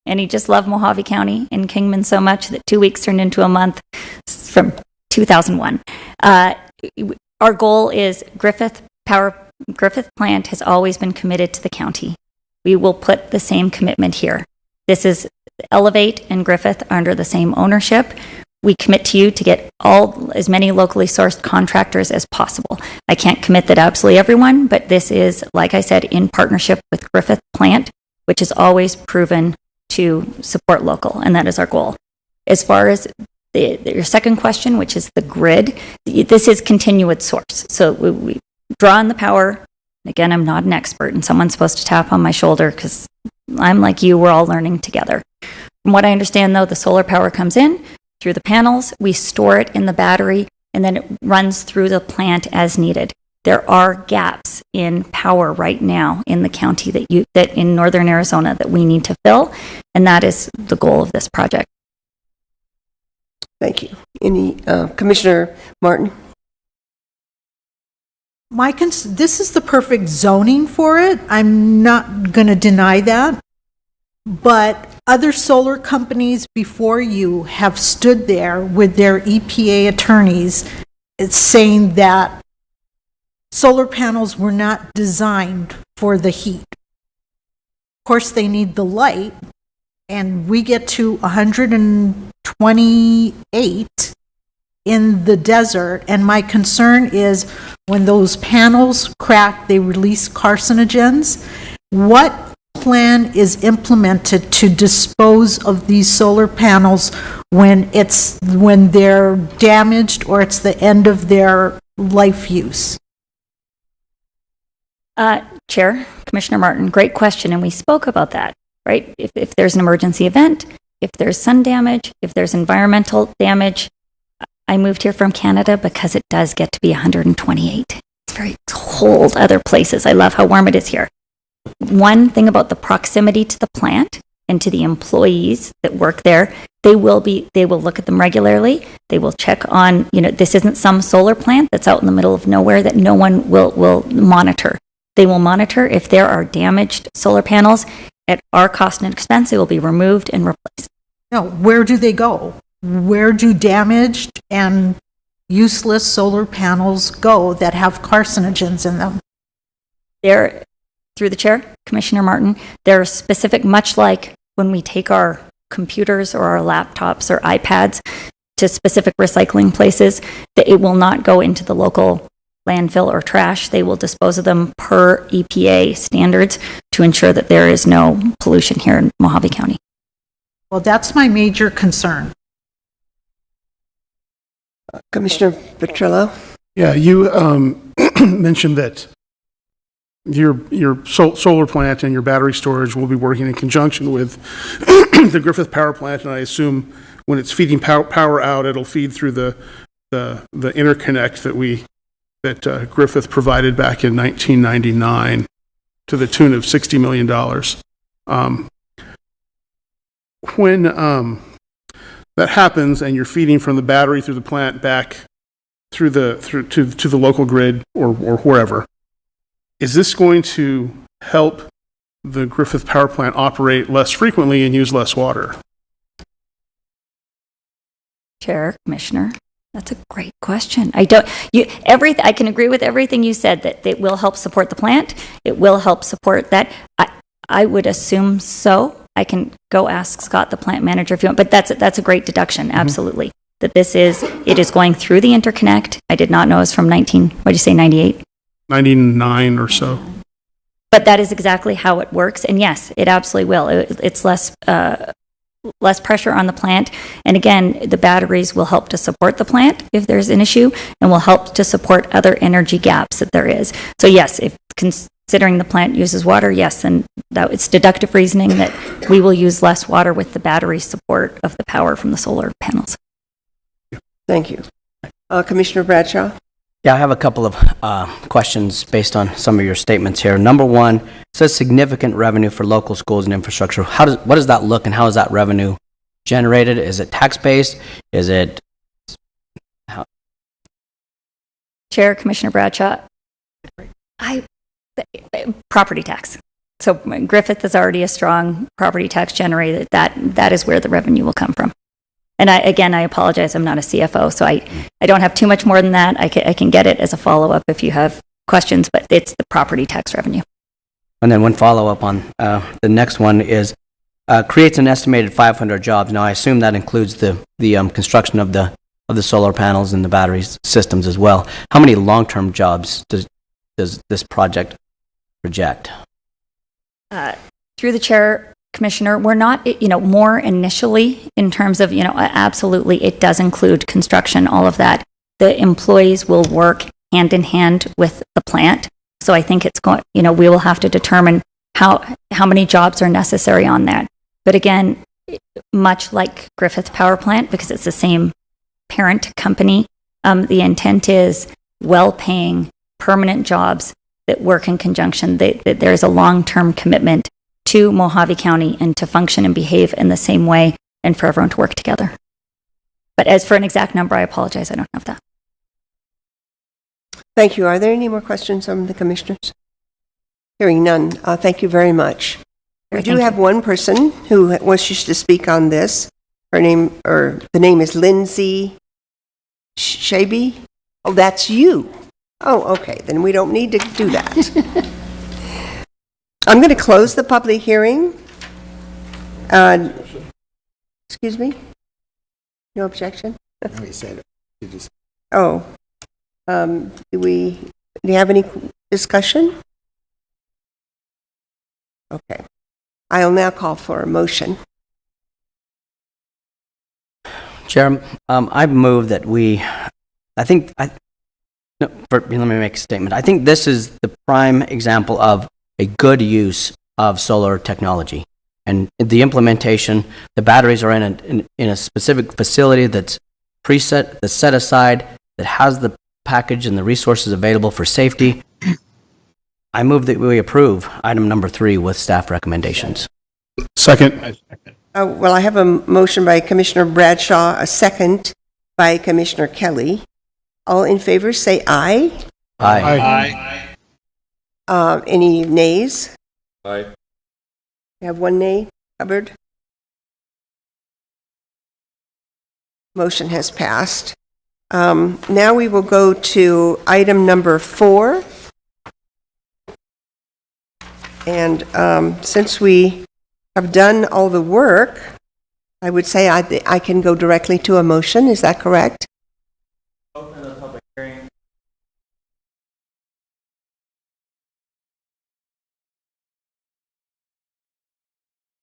and he just loved Mojave County and Kingman so much that 2 weeks turned into a month from 2001. Our goal is Griffith Plant has always been committed to the county. We will put the same commitment here. This is Elevate and Griffith under the same ownership. We commit to you to get as many locally sourced contractors as possible. I can't commit that absolutely everyone, but this is, like I said, in partnership with Griffith Plant, which has always proven to support local, and that is our goal. As far as your second question, which is the grid, this is continuous source. So we draw on the power. Again, I'm not an expert, and someone's supposed to tap on my shoulder because I'm like you, we're all learning together. From what I understand, though, the solar power comes in through the panels, we store it in the battery, and then it runs through the plant as needed. There are gaps in power right now in the county that in northern Arizona that we need to fill, and that is the goal of this project. Thank you. Any, Commissioner Martin? This is the perfect zoning for it. I'm not going to deny that. But other solar companies before you have stood there with their EPA attorneys saying that solar panels were not designed for the heat. Of course, they need the light, and we get to 128 in the desert, and my concern is when those panels crack, they release carcinogens. What plan is implemented to dispose of these solar panels when they're damaged or it's the end of their life use? Chair, Commissioner Martin, great question, and we spoke about that, right? If there's an emergency event, if there's sun damage, if there's environmental damage. I moved here from Canada because it does get to be 128. It's very cold other places. I love how warm it is here. One thing about the proximity to the plant and to the employees that work there, they will look at them regularly. They will check on, this isn't some solar plant that's out in the middle of nowhere that no one will monitor. They will monitor if there are damaged solar panels at our cost and expense. They will be removed and replaced. No, where do they go? Where do damaged and useless solar panels go that have carcinogens in them? Through the chair, Commissioner Martin, there are specific, much like when we take our computers or our laptops or iPads to specific recycling places, that it will not go into the local landfill or trash. They will dispose of them per EPA standards to ensure that there is no pollution here in Mojave County. Well, that's my major concern. Commissioner Petrillo? Yeah, you mentioned that your solar plant and your battery storage will be working in conjunction with the Griffith Power Plant, and I assume when it's feeding power out, it'll feed through the interconnect that Griffith provided back in 1999 to the tune of $60 million. When that happens and you're feeding from the battery through the plant back to the local grid or wherever, is this going to help the Griffith Power Plant operate less frequently and use less water? Chair, Commissioner, that's a great question. I can agree with everything you said, that it will help support the plant. It will help support that. I would assume so. I can go ask Scott, the plant manager, if you want, but that's a great deduction, absolutely. That it is going through the interconnect. I did not know it was from what did you say, 98? 99 or so. But that is exactly how it works. And yes, it absolutely will. It's less pressure on the plant. And again, the batteries will help to support the plant if there's an issue and will help to support other energy gaps that there is. So yes, if considering the plant uses water, yes, and that it's deductive reasoning that we will use less water with the battery support of the power from the solar panels. Thank you. Commissioner Bradshaw? Yeah, I have a couple of questions based on some of your statements here. Number one, it says significant revenue for local schools and infrastructure. What does that look and how is that revenue generated? Is it tax-based? Is it... Chair, Commissioner Bradshaw, property tax. So Griffith is already a strong property tax generator. That is where the revenue will come from. And I apologize, I'm not a CFO, so I don't have too much more than that. I can get it as a follow-up if you have questions, but it's the property tax revenue. And then one follow-up on the next one is creates an estimated 500 jobs. Now, I assume that includes the construction of the solar panels and the battery systems as well. How many long-term jobs does this project project? Through the chair, Commissioner, we're not, more initially in terms of, absolutely, it does include construction, all of that. The employees will work hand in hand with the plant. So I think it's going, we will have to determine how many jobs are necessary on that. But again, much like Griffith Power Plant, because it's the same parent company, the intent is well-paying, permanent jobs that work in conjunction, that there is a long-term commitment to Mojave County and to function and behave in the same way and for everyone to work together. But as for an exact number, I apologize, I don't have that. Thank you. Are there any more questions from the commissioners? Hearing none, thank you very much. We do have one person who wishes to speak on this. The name is Lindsay Shaby. Oh, that's you. Oh, okay, then we don't need to do that. I'm going to close the public hearing. Excuse me? No objection? No, he said it. Oh. Do you have any discussion? Okay. I'll now call for a motion. Chair, I move that let me make a statement. I think this is the prime example of a good use of solar technology. And the implementation, the batteries are in a specific facility that's preset, that's set aside, that has the package and the resources available for safety. I move that we approve item number 3 with staff recommendations. Second. Well, I have a motion by Commissioner Bradshaw, a second by Commissioner Kelly. All in favor say aye. Aye. Any nays? Aye. You have one nay, Hubbard? Motion has passed. Now we will go to item number 4. And since we have done all the work, I would say I can go directly to a motion. Is that correct? Open the public hearing.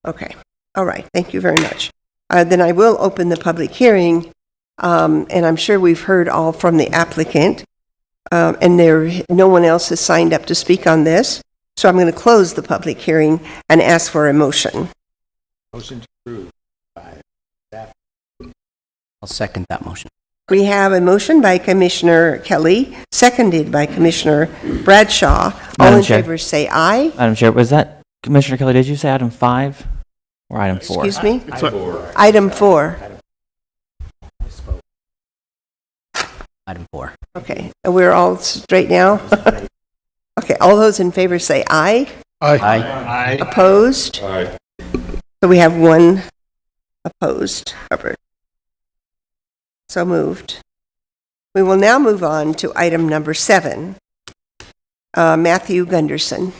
Okay. All right. Thank you very much. Then I will open the public hearing, and I'm sure we've heard all from the applicant, and no one else has signed up to speak on this. So I'm going to close the public hearing and ask for a motion. Motion to approve by staff. I'll second that motion. We have a motion by Commissioner Kelly, seconded by Commissioner Bradshaw. All in favor say aye. Madam Chair, was that, Commissioner Kelly, did you say item 5 or item 4? Excuse me? Item 4. Item 4. Okay. We're all straight now? Okay. All those in favor say aye. Aye. Opposed? Aye. So we have one opposed. Robert. So moved. We will now move on to item number 7. Matthew Gunderson.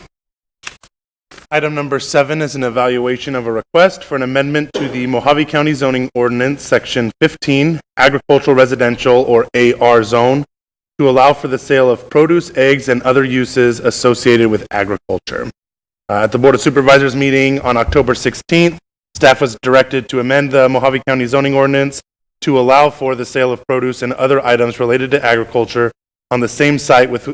Item number 7 is an evaluation of a request for an amendment to the Mojave County Zoning Ordinance, Section 15, Agricultural Residential or AR Zone, to allow for the sale of produce, eggs, and other uses associated with agriculture. At the Board of Supervisors meeting on October 16th, staff was directed to amend the Mojave County Zoning Ordinance to allow for the sale of produce and other items related to agriculture on the same site with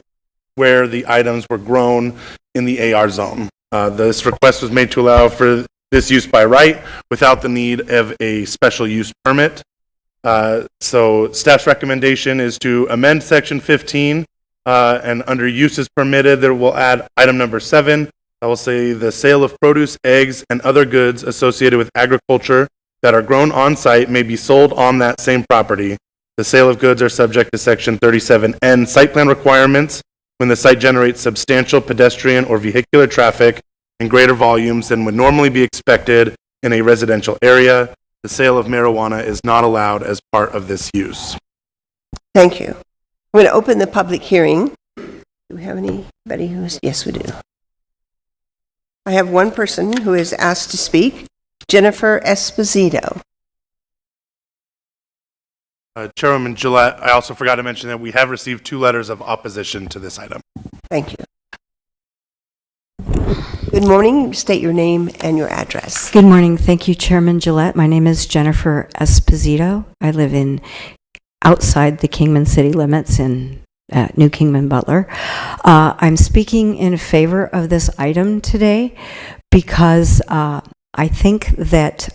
where the items were grown in the AR zone. This request was made to allow for this use by right without the need of a special use permit. So staff's recommendation is to amend section 15 and under uses permitted, there will add item number 7. I will say the sale of produce, eggs, and other goods associated with agriculture that are grown on site may be sold on that same property. The sale of goods are subject to section 37N site plan requirements when the site generates substantial pedestrian or vehicular traffic in greater volumes than would normally be expected in a residential area. The sale of marijuana is not allowed as part of this use. Thank you. I'm going to open the public hearing. Do we have anybody who's, yes, we do. I have one person who is asked to speak, Jennifer Esposito. Chairwoman Gillette, I also forgot to mention that we have received 2 letters of opposition to this item. Thank you. Good morning. State your name and your address. Good morning. Thank you, Chairman Gillette. My name is Jennifer Esposito. I live outside the Kingman city limits in New Kingman Butler. I'm speaking in favor of this item today because I think that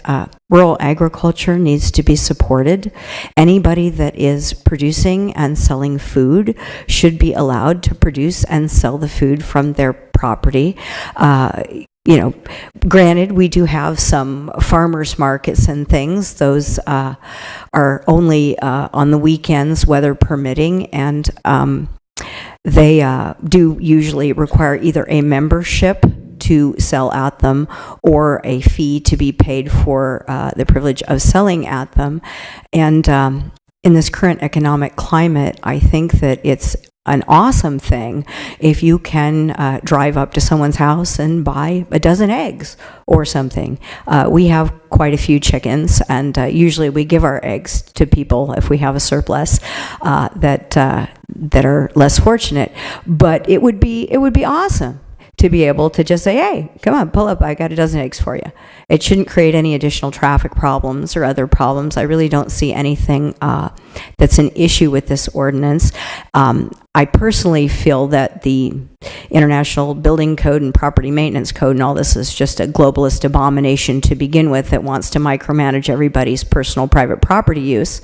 rural agriculture needs to be supported. Anybody that is producing and selling food should be allowed to produce and sell the food from their property. Granted, we do have some farmers markets and things. Those are only on the weekends, weather permitting, and they do usually require either a membership to sell at them or a fee to be paid for the privilege of selling at them. And in this current economic climate, I think that it's an awesome thing if you can drive up to someone's house and buy a dozen eggs or something. We have quite a few chickens, and usually we give our eggs to people if we have a surplus that are less fortunate. But it would be awesome to be able to just say, hey, come on, pull up, I got a dozen eggs for you. It shouldn't create any additional traffic problems or other problems. I really don't see anything that's an issue with this ordinance. I personally feel that the International Building Code and Property Maintenance Code and all this is just a globalist abomination to begin with that wants to micromanage everybody's personal private property use.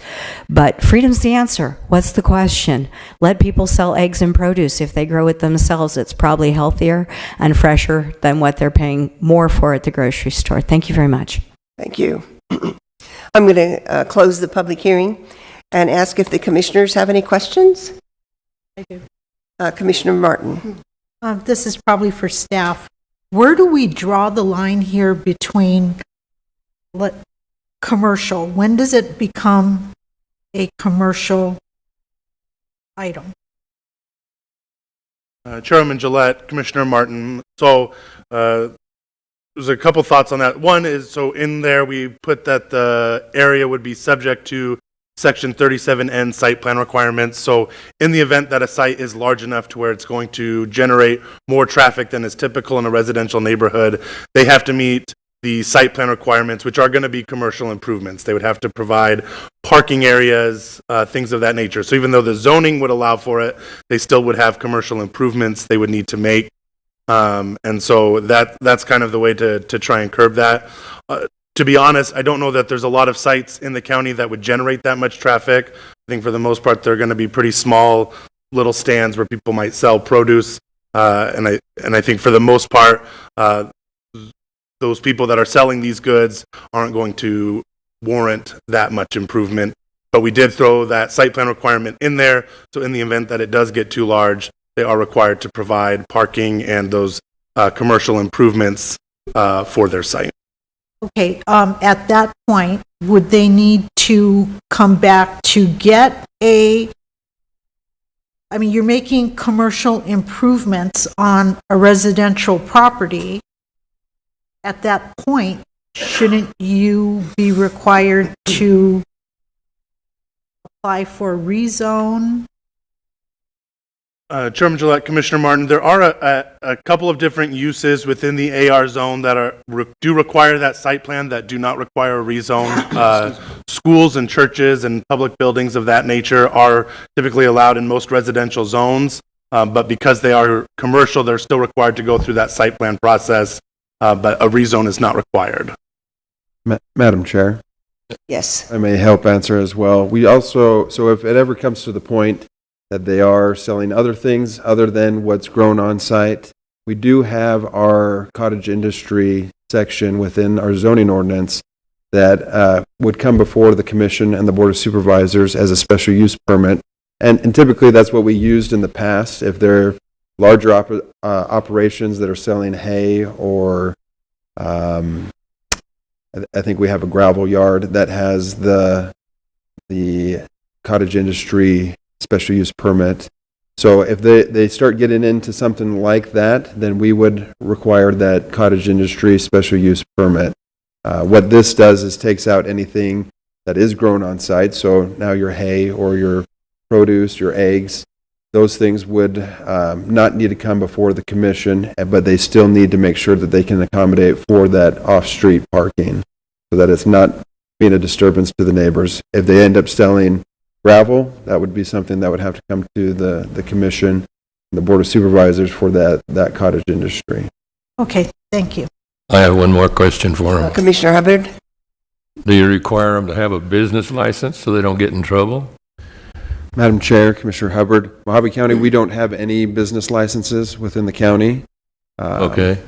But freedom's the answer. What's the question? Let people sell eggs and produce. If they grow it themselves, it's probably healthier and fresher than what they're paying more for at the grocery store. Thank you very much. Thank you. I'm going to close the public hearing and ask if the commissioners have any questions. I do. Commissioner Martin. This is probably for staff. Where do we draw the line here between commercial? When does it become a commercial item? Chairman Gillette, Commissioner Martin. So there's a couple thoughts on that. One is, so in there we put that the area would be subject to Section 37N site plan requirements. So in the event that a site is large enough to where it's going to generate more traffic than is typical in a residential neighborhood, they have to meet the site plan requirements, which are going to be commercial improvements. They would have to provide parking areas, things of that nature. So even though the zoning would allow for it, they still would have commercial improvements they would need to make. And so that's kind of the way to try and curb that. To be honest, I don't know that there's a lot of sites in the county that would generate that much traffic. I think for the most part, they're going to be pretty small little stands where people might sell produce. And I think for the most part, those people that are selling these goods aren't going to warrant that much improvement. But we did throw that site plan requirement in there. So in the event that it does get too large, they are required to provide parking and those commercial improvements for their site. Okay, at that point, would they need to come back to get you're making commercial improvements on a residential property. at that point, shouldn't you be required to apply for a rezone? Chairman Gillette, Commissioner Martin, there are a couple of different uses within the AR zone that do require that site plan that do not require a rezone. Schools and churches and public buildings of that nature are typically allowed in most residential zones, but because they are commercial, they're still required to go through that site plan process, but a rezone is not required. Madam Chair, Yes. I may help answer as well. We also, so if it ever comes to the point that they are selling other things other than what's grown on site, we do have our cottage industry section within our zoning ordinance that would come before the commission and the board of supervisors as a special use permit. And typically that's what we used in the past. If they're larger operations that are selling hay, or I think we have a gravel yard that has the cottage industry special use permit. So if they start getting into something like that, then we would require that cottage industry special use permit. What this does is takes out anything that is grown on site. So now your hay or your produce, your eggs, those things would not need to come before the commission, but they still need to make sure that they can accommodate for that off-street parking so that it's not being a disturbance to the neighbors. If they end up selling gravel, that would be something that would have to come to the commission and the board of supervisors for that cottage industry. Okay, thank you. I have one more question for him. Commissioner Hubbard? Do you require them to have a business license so they don't get in trouble? Madam Chair, Commissioner Hubbard, Mojave County, we don't have any business licenses within the county. Okay.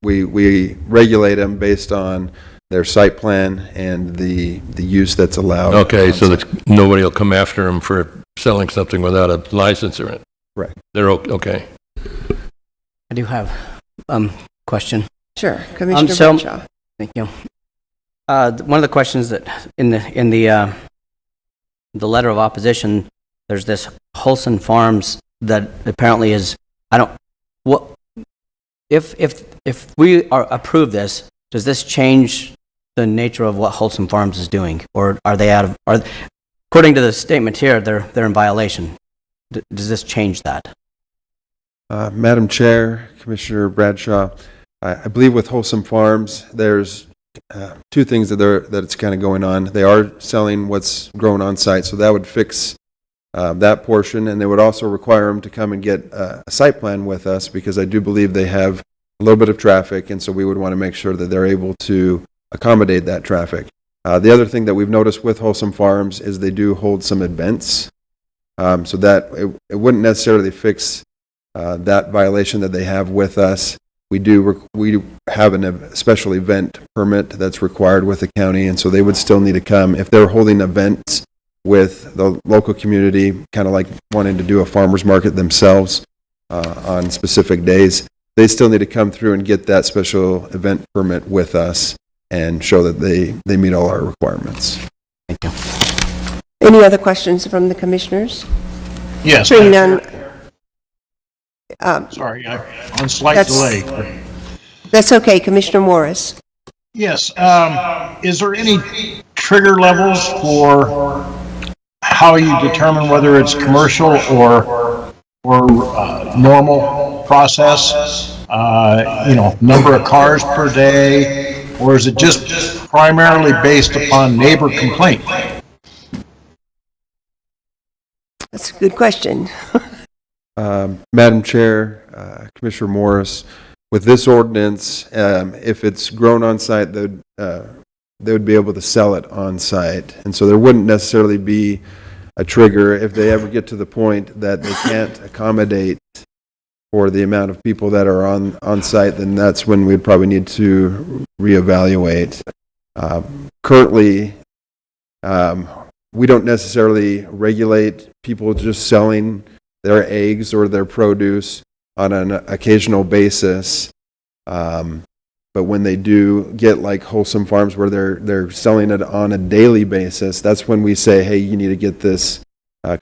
We regulate them based on their site plan and the use that's allowed. Okay, so that nobody will come after them for selling something without a license or it. Right. They're okay. I do have question. Sure, Commissioner So- Bradshaw. Thank you. One of the questions that in the letter of opposition, there's this Wholesome Farms that apparently is, if we approve this, does this change the nature of what Wholesome Farms is doing, or are they according to the statement here, they're in violation? Does this change that? Madam Chair, Commissioner Bradshaw, I believe with Wholesome Farms, there's two things that it's kind of going on. They are selling what's grown on site, so that would fix that portion, and they would also require them to come and get a site plan with us, because I do believe they have a little bit of traffic, and so we would want to make sure that they're able to accommodate that traffic. The other thing that we've noticed with Wholesome Farms is they do hold some events, so that it wouldn't necessarily fix that violation that they have with us. We have a special event permit that's required with the county, and so they would still need to come if they're holding events with the local community, kind of like wanting to do a farmer's market themselves on specific days. They still need to come through and get that special event permit with us and show that they meet all our requirements. Thank you. Any other questions from the commissioners? Yes. Hearing none. Sorry, on slight delay. That's okay, Commissioner Morris. Yes. Is there any trigger levels for how you determine whether it's commercial or normal process? Number of cars per day, or is it just primarily based upon neighbor complaint? That's a good question. Madam Chair, Commissioner Morris, with this ordinance, if it's grown on site, they would be able to sell it on site. And so there wouldn't necessarily be a trigger if they ever get to the point that they can't accommodate for the amount of people that are on site, then that's when we'd probably need to reevaluate. Currently, we don't necessarily regulate people just selling their eggs or their produce on an occasional basis. But when they do get like Wholesome Farms where they're selling it on a daily basis, that's when we say, hey, you need to get this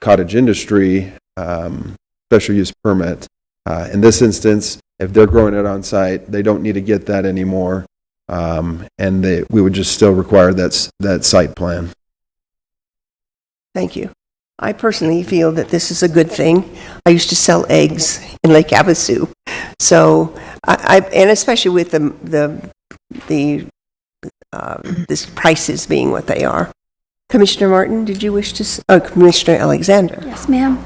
cottage industry special use permit. In this instance, if they're growing it on site, they don't need to get that anymore. And we would just still require that site plan. Thank you. I personally feel that this is a good thing. I used to sell eggs in Lake Havasu. So, and especially with this prices being what they are. Commissioner Martin, did you wish to, Commissioner Alexander? Yes, ma'am.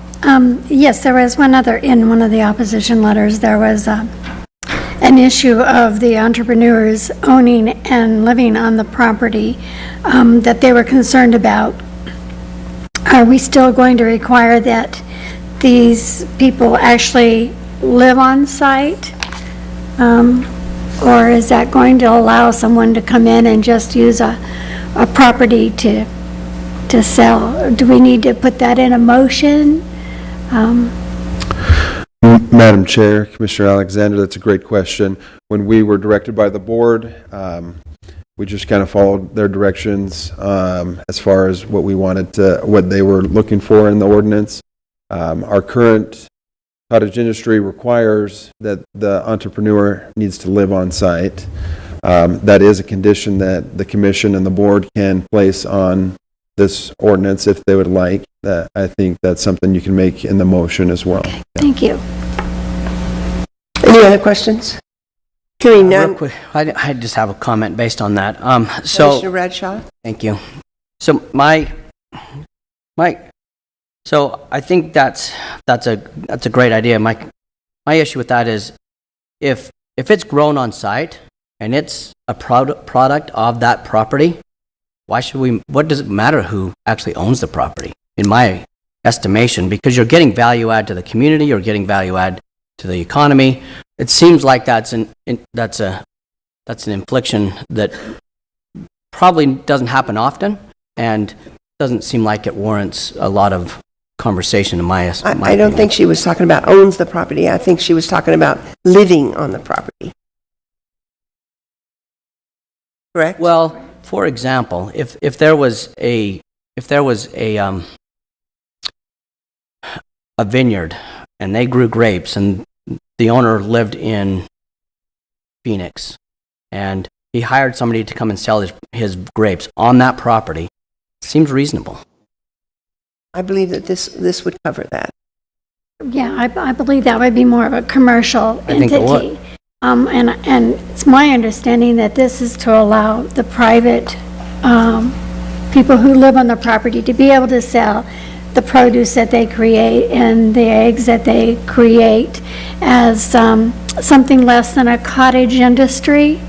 Yes, there was one other, in one of the opposition letters, there was an issue of the entrepreneurs owning and living on the property that they were concerned about. Are we still going to require that these people actually live on site? Or is that going to allow someone to come in and just use a property to sell? Do we need to put that in a motion? Madam Chair, Commissioner Alexander, that's a great question. When we were directed by the board, we just kind of followed their directions as far as what they were looking for in the ordinance. Our current cottage industry requires that the entrepreneur needs to live on site. That is a condition that the commission and the board can place on this ordinance if they would like. I think that's something you can make in the motion as well. Okay, thank you. Any other questions? Hearing none. Real quick, I just have a comment based on that. Commissioner Bradshaw? Thank you. So so I think that's a great idea. My issue with that is if it's grown on site and it's a product of that property, what does it matter who actually owns the property, in my estimation? Because you're getting value add to the community, you're getting value add to the economy. It seems like that's an infliction that probably doesn't happen often, and doesn't seem like it warrants a lot of conversation in my estimation. I don't think she was talking about owns the property. I think she was talking about living on the property. Correct? Well, for example, if there was a vineyard and they grew grapes and the owner lived in Phoenix and he hired somebody to come and sell his grapes on that property, it seems reasonable. I believe that this would cover that. Yeah, I believe that would be more of a commercial I think it entity. would. And it's my understanding that this is to allow the private people who live on the property to be able to sell the produce that they create and the eggs that they create as something less than a cottage industry.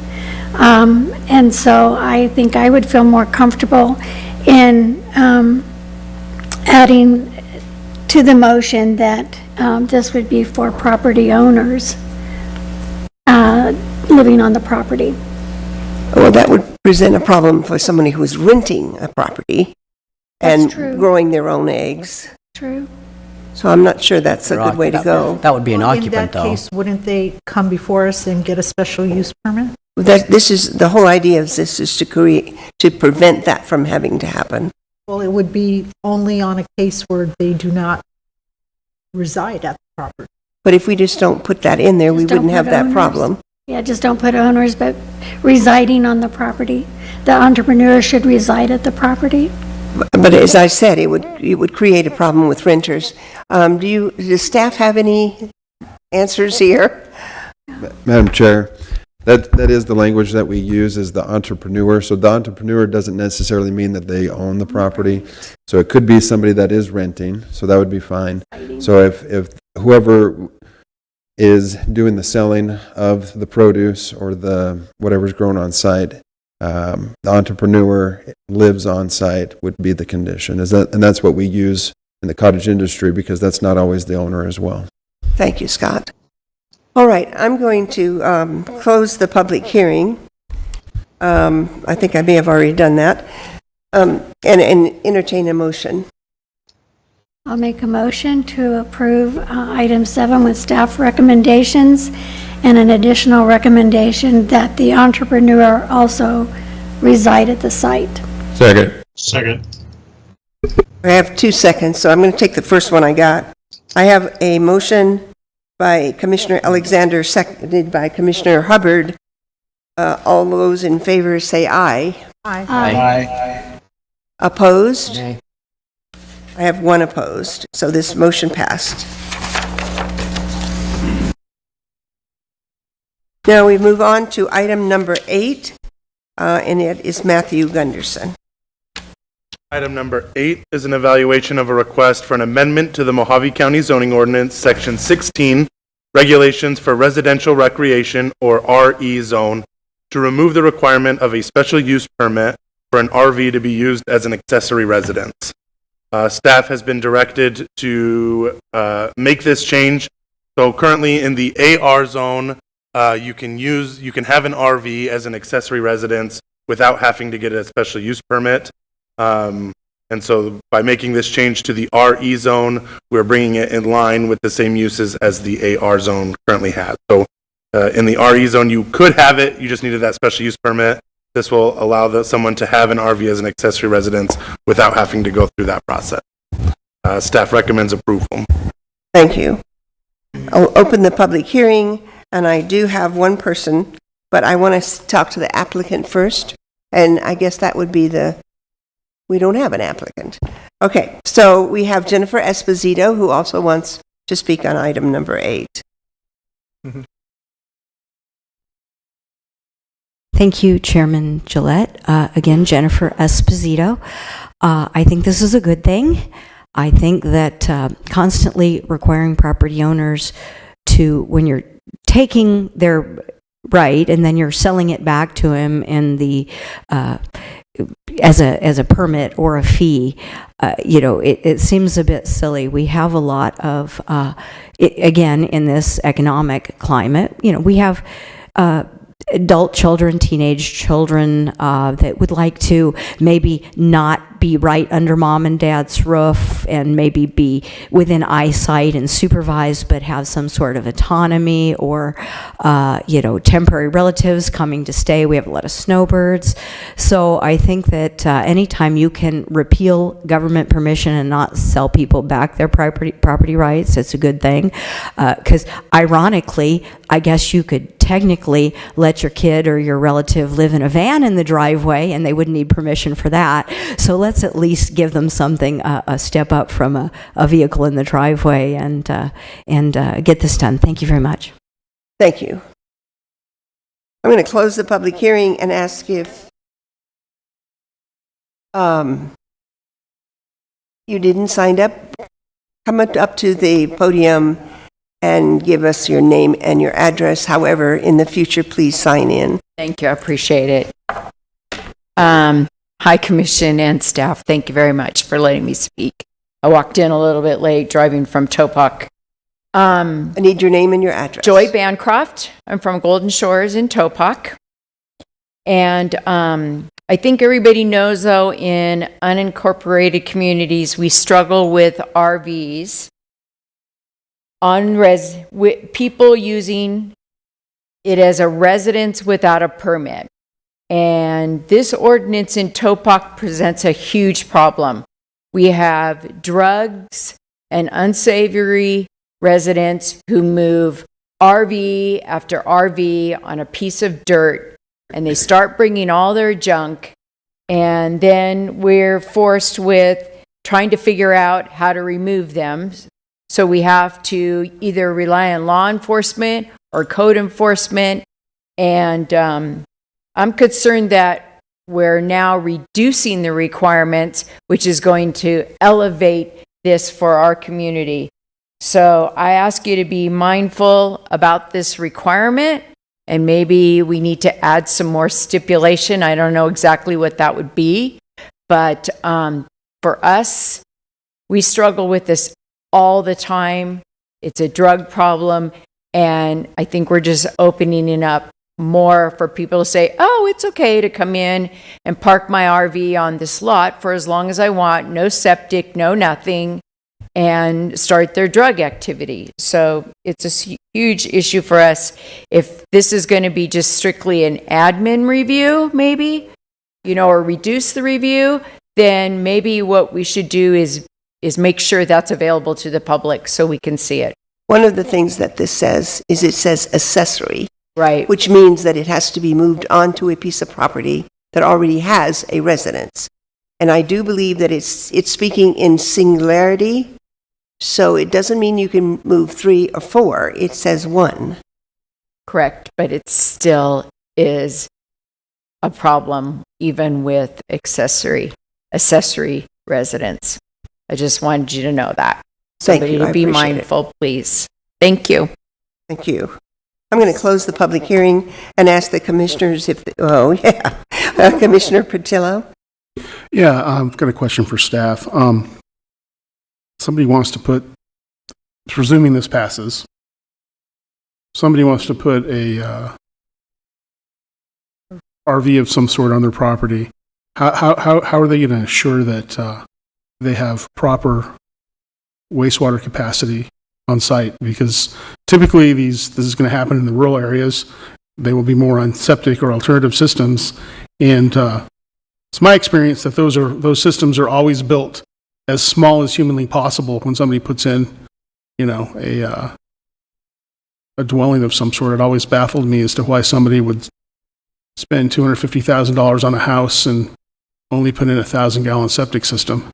And so I think I would feel more comfortable in adding to the motion that this would be for property owners living on the property. Well, that would present a problem for somebody who is renting a property and That's true. growing their own eggs. True. So I'm not sure that's a good way to go. That would be an Well, occupant, though. In that case, wouldn't they come before us and get a special use permit? This is, the whole idea of this is to prevent that from having to happen. Well, it would be only on a case where they do not reside at the property. But if we just don't put that in there, we Just don't wouldn't have put that owners. problem. Yeah, just don't put owners, but residing on the property. The entrepreneur should reside at the property. But as I said, it would create a problem with renters. Does staff have any answers here? Madam Chair, that is the language that we use, is the entrepreneur. So the entrepreneur doesn't necessarily mean that they own the property. So it could be somebody that is renting, so that would be fine. So if whoever is doing the selling of the produce or the whatever's grown on site, the entrepreneur lives on site would be the condition. And that's what we use in the cottage industry, because that's not always the owner as well. Thank you, Scott. All right, I'm going to close the public hearing. I think I may have already done that. And entertain a motion. I'll make a motion to approve item 7 with staff recommendations and an additional recommendation that the entrepreneur also reside at the site. Second. I have 2 seconds, so I'm going to take the first one I got. I have a motion by Commissioner Alexander, seconded by Commissioner Hubbard, All those in favor say aye. Aye. Opposed? Nay. I have one opposed, so this motion passed. Now we move on to item number 8, and it is Matthew Gunderson. Item number 8 is an evaluation of a request for an amendment to the Mojave County Zoning Ordinance, Section 16, Regulations for Residential Recreation, or RE Zone, to remove the requirement of a special use permit for an RV to be used as an accessory residence. Staff has been directed to make this change. So currently in the AR zone, you can have an RV as an accessory residence without having to get a special use permit. And so by making this change to the RE zone, we're bringing it in line with the same uses as the AR zone currently has. So in the RE zone, you could have it, you just needed that special use permit. This will allow someone to have an RV as an accessory residence without having to go through that process. Staff recommends approval. Thank you. I'll open the public hearing, and I do have one person, but I want to talk to the applicant first, and I guess that would be we don't have an applicant. Okay, so we have Jennifer Esposito, who also wants to speak on item number 8. Thank you, Chairman Gillette. Again, Jennifer Esposito. I think this is a good thing. I think that constantly requiring property owners to, when you're taking their right and then you're selling it back to him in the as a permit or a fee, it seems a bit silly. We have a lot of again, in this economic climate, we have adult children, teenage children that would like to maybe not be right under mom and dad's roof and maybe be within eyesight and supervised, but have some sort of autonomy, or temporary relatives coming to stay. We have a lot of snowbirds. So I think that anytime you can repeal government permission and not sell people back their property rights, it's a good thing. Because ironically, I guess you could technically let your kid or your relative live in a van in the driveway and they wouldn't need permission for that. So let's at least give them something, a step up from a vehicle in the driveway, and get this done. Thank you very much. Thank you. I'm going to close the public hearing and ask if you didn't sign up, come up to the podium and give us your name and your address. However, in the future, please sign in. Thank you. I appreciate it. Hi, Commission and staff. Thank you very much for letting me speak. I walked in a little bit late driving from Topak. I need your name and your address. Joy Bancroft. I'm from Golden Shores in Topak. And I think everybody knows, though, in unincorporated communities, we struggle with RVs. With people using it as a residence without a permit. And this ordinance in Topak presents a huge problem. We have drugs and unsavory residents who move RV after RV on a piece of dirt, and they start bringing all their junk, and then we're forced with trying to figure out how to remove them. So we have to either rely on law enforcement or code enforcement. And I'm concerned that we're now reducing the requirements, which is going to elevate this for our community. So I ask you to be mindful about this requirement, and maybe we need to add some more stipulation. I don't know exactly what that would be, but for us, we struggle with this all the time. It's a drug problem, and I think we're just opening it up more for people to say, oh, it's okay to come in and park my RV on this lot for as long as I want, no septic, no nothing, and start their drug activity. So it's a huge issue for us. If this is going to be just strictly an admin review, maybe, or reduce the review, then maybe what we should do is make sure that's available to the public so we can see it. One of the things that this says is it says accessory. Right. Which means that it has to be moved onto a piece of property that already has a residence. And I do believe that it's speaking in singularity, so it doesn't mean you can move 3 or 4. It says 1. Correct, but it still is a problem even with accessory residence. I just wanted you to know that. Thank Somebody you. to I be appreciate it. mindful, please. Thank you. Thank you. I'm going to close the public hearing and ask the commissioners if, Commissioner Patillo? Yeah, I've got a question for staff. Somebody wants to put, presuming this passes, somebody wants to put a RV of some sort on their property. How are they going to ensure that they have proper wastewater capacity on site? Because typically this is going to happen in the rural areas. They will be more on septic or alternative systems, and it's my experience that those systems are always built as small as humanly possible when somebody puts in, a dwelling of some sort. It always baffled me as to why somebody would spend $250,000 on a house and only put in a 1,000-gallon septic system.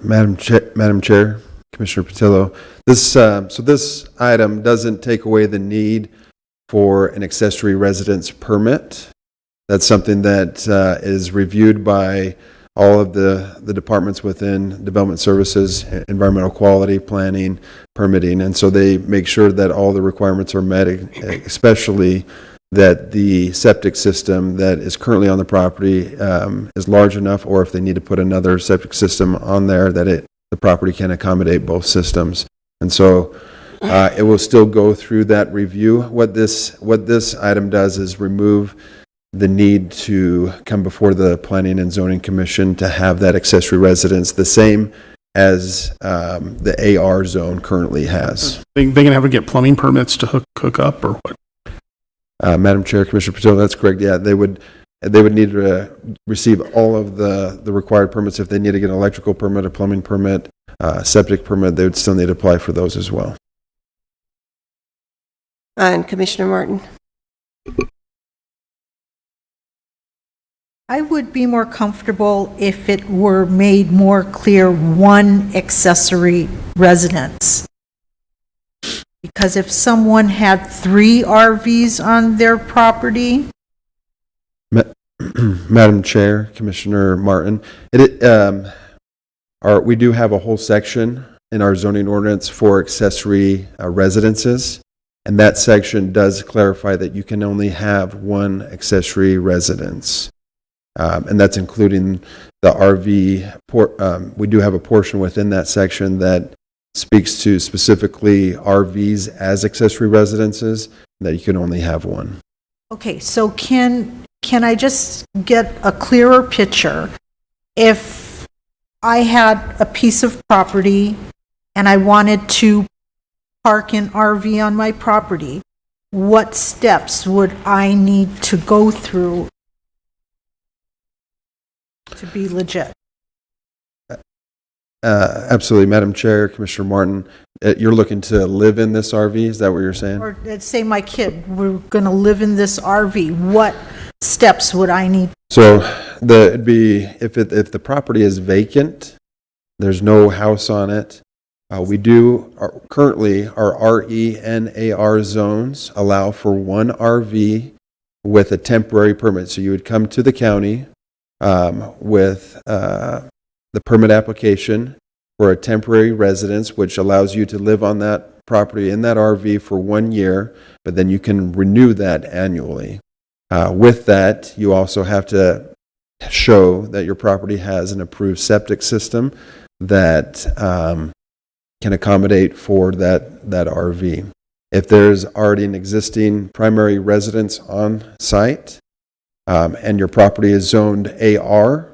Madam Chair, Commissioner Patillo, this item doesn't take away the need for an accessory residence permit. That's something that is reviewed by all of the departments within Development Services, Environmental Quality, Planning, Permitting, and so they make sure that all the requirements are met, especially that the septic system that is currently on the property is large enough, or if they need to put another septic system on there, that the property can accommodate both systems. And so it will still go through that review. What this item does is remove the need to come before the Planning and Zoning Commission to have that accessory residence, the same as the AR zone currently has. They going to have to get plumbing permits to hook up, or what? Madam Chair, Commissioner Patillo, that's correct. Yeah, they would need to receive all of the required permits. If they need to get an electrical permit, a plumbing permit, septic permit, they would still need to apply for those as well. And Commissioner Martin? I would be more comfortable if it were made more clear, one accessory residence. Because if someone had 3 RVs on their property. Madam Chair, Commissioner Martin, we do have a whole section in our zoning ordinance for accessory residences, and that section does clarify that you can only have 1 accessory residence. And that's including the RV. We do have a portion within that section that speaks to specifically RVs as accessory residences, that you can only have 1. Okay, so can I just get a clearer picture? If I had a piece of property and I wanted to park an RV on my property, what steps would I need to go through to be legit? Absolutely, Madam Chair, Commissioner Martin, you're looking to live in this RV, is that what you're saying? Or let's say my kid, we're going to live in this RV, what steps would I need? So it'd be, if the property is vacant, there's no house on it, we do, currently, our RE and AR zones allow for 1 RV with a temporary permit. So you would come to the county with the permit application for a temporary residence, which allows you to live on that property in that RV for 1 year, but then you can renew that annually. With that, you also have to show that your property has an approved septic system that can accommodate for that RV. If there's already an existing primary residence on site and your property is zoned AR,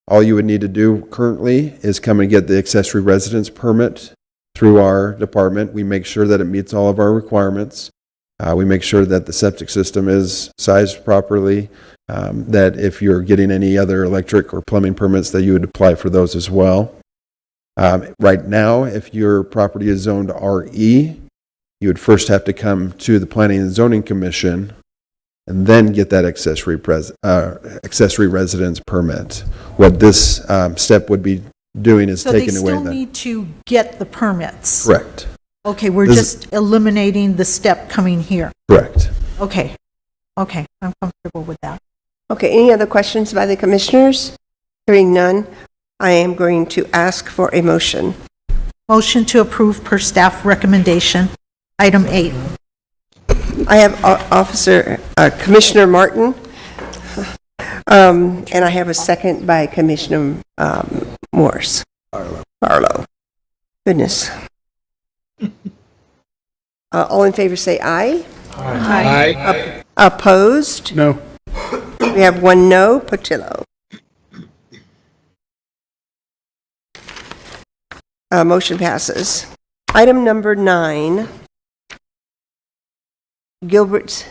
all you would need to do currently is come and get the accessory residence permit through our department. We make sure that it meets all of our requirements. We make sure that the septic system is sized properly, that if you're getting any other electric or plumbing permits, that you would apply for those as well. Right now, if your property is zoned RE, you would first have to come to the Planning and Zoning Commission and then get that accessory residence permit. What this step would be doing is So they taking away still that. need to get the permits? Correct. Okay, we're This- just eliminating the step coming here. Correct. Okay, okay, I'm comfortable with that. Okay, any other questions by the commissioners? Hearing none, I am going to ask for a motion. Motion to approve per staff recommendation, item 8. I have Commissioner Martin, and I have a second by Commissioner Morse. Barlow. Goodness. All in favor say aye. Aye. Opposed? No. We have one no. Patillo. Motion passes. Item number 9. Gilbert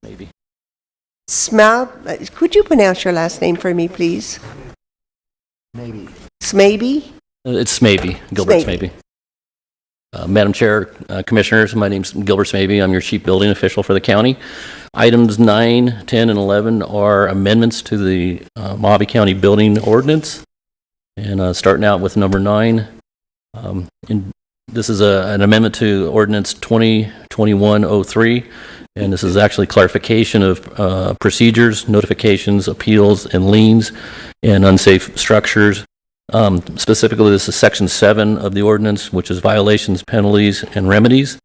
Maybe. Could you pronounce your last name for me, please? Maybe. Smaby? It's Smaby, Gilbert Smaby. Smaby. Madam Chair, Commissioners, my name's Gilbert Smaby. I'm your Chief Building Official for the county. Items 9, 10, and 11 are amendments to the Mojave County Building Ordinance. And starting out with number 9, this is an amendment to Ordinance 2021-03, and this is actually clarification of procedures, notifications, appeals, and liens, and unsafe structures. Specifically, this is Section 7 of the ordinance, which is violations, penalties, and remedies.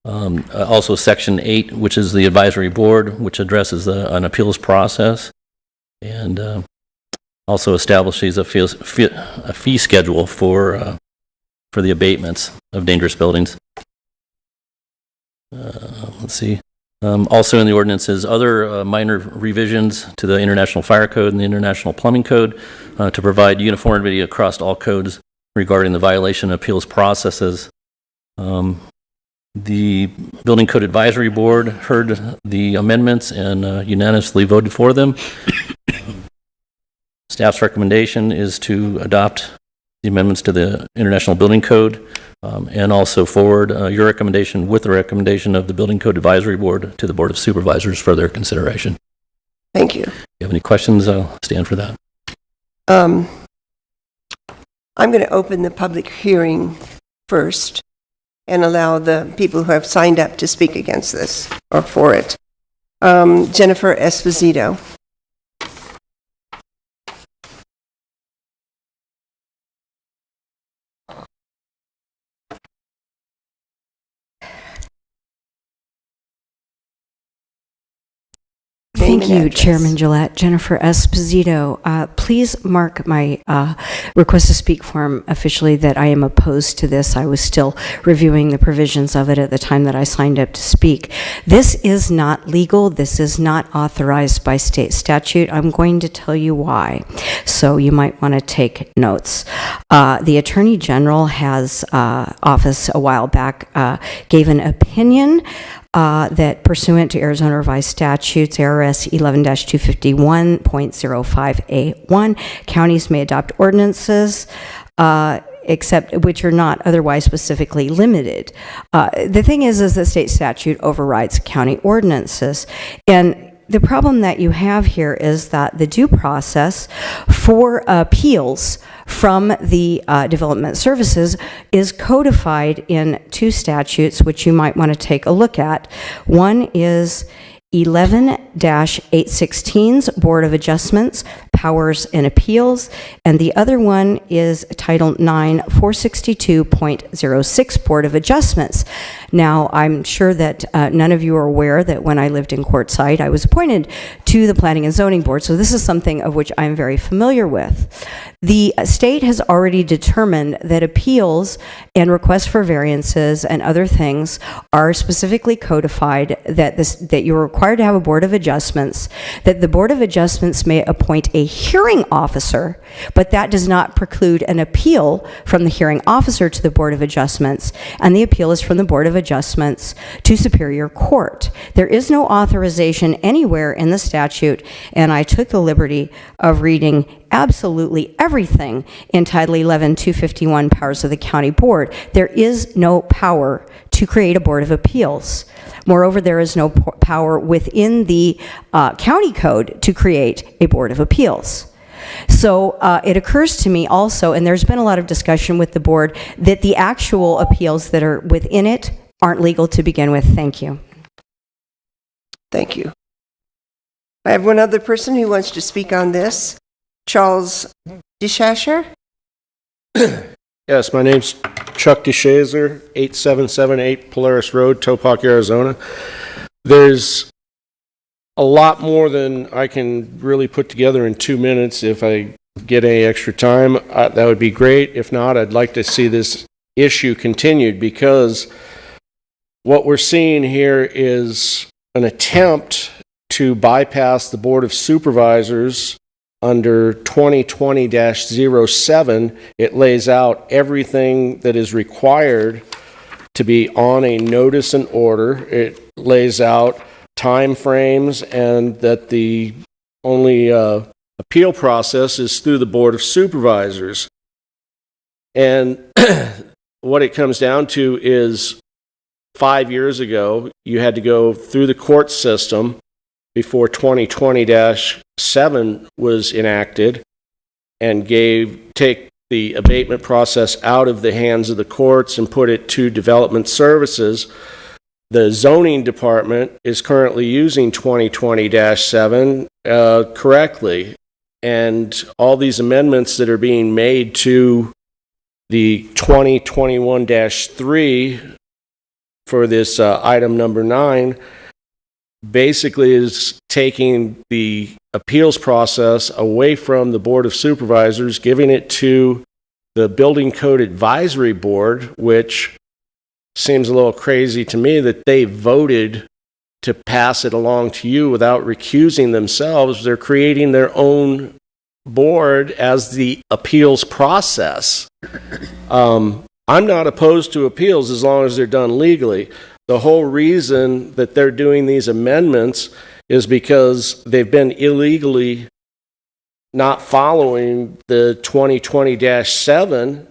Also, Section 8, which is the advisory board, which addresses an appeals process, and also establishes a fee schedule for the abatements of dangerous buildings. Let's see. Also in the ordinance is other minor revisions to the International Fire Code and the International Plumbing Code to provide uniformity across all codes regarding the violation appeals processes. The Building Code Advisory Board heard the amendments and unanimously voted for them. Staff's recommendation is to adopt the amendments to the International Building Code and also forward your recommendation with the recommendation of the Building Code Advisory Board to the Board of Supervisors for their consideration. Thank you. If you have any questions, I'll stand for that. I'm going to open the public hearing first and allow the people who have signed up to speak against this or for it. Jennifer Esposito. Thank you, Chairman Gillette. Jennifer Esposito. Please mark my request to speak form officially that I am opposed to this. I was still reviewing the provisions of it at the time that I signed up to speak. This is not legal. This is not authorized by state statute. I'm going to tell you why. So you might want to take notes. The Attorney General has office a while back gave an opinion that pursuant to Arizona Revised Statutes, ARS 11-251.05A1, counties may adopt ordinances except which are not otherwise specifically limited. The thing is that state statute overrides county ordinances. And the problem that you have here is that the due process for appeals from the development services is codified in 2 statutes, which you might want to take a look at. One is 11-816's Board of Adjustments, Powers and Appeals, and the other one is Title 9, 462.06 Board of Adjustments. Now, I'm sure that none of you are aware that when I lived in Quartzsite, I was appointed to the Planning and Zoning Board, so this is something of which I'm very familiar with. The state has already determined that appeals and requests for variances and other things are specifically codified, that you're required to have a Board of Adjustments, that the Board of Adjustments may appoint a hearing officer, but that does not preclude an appeal from the hearing officer to the Board of Adjustments, and the appeal is from the Board of adjustments to Superior Court. There is no authorization anywhere in the statute, and I took the liberty of reading absolutely everything in Title 11, 251, Powers of the County Board. There is no power to create a Board of Appeals. Moreover, there is no power within the county code to create a Board of Appeals. So it occurs to me also, and there's been a lot of discussion with the board, that the actual appeals that are within it aren't legal to begin with. Thank you. Thank you. I have one other person who wants to speak on this. Charles DeShasher? Yes, my name's Chuck DeShazer, 8778 Polaris Road, Topak, Arizona. There's a lot more than I can really put together in 2 minutes. If I get any extra time, that would be great. If not, I'd like to see this issue continued, because what we're seeing here is an attempt to bypass the Board of Supervisors. Under 2020-07, it lays out everything that is required to be on a notice and order. It lays out time frames, and that the only appeal process is through the Board of Supervisors. And what it comes down to is 5 years ago, you had to go through the court system before 2020-7 was enacted, and take the abatement process out of the hands of the courts and put it to development services. The zoning department is currently using 2020-7 correctly, and all these amendments that are being made to the 2021-3 for this item number 9 basically is taking the appeals process away from the Board of Supervisors, giving it to the Building Code Advisory Board, which seems a little crazy to me that they voted to pass it along to you without recusing themselves. They're creating their own board as the appeals process. I'm not opposed to appeals as long as they're done legally. The whole reason that they're doing these amendments is because they've been illegally not following the 2020-7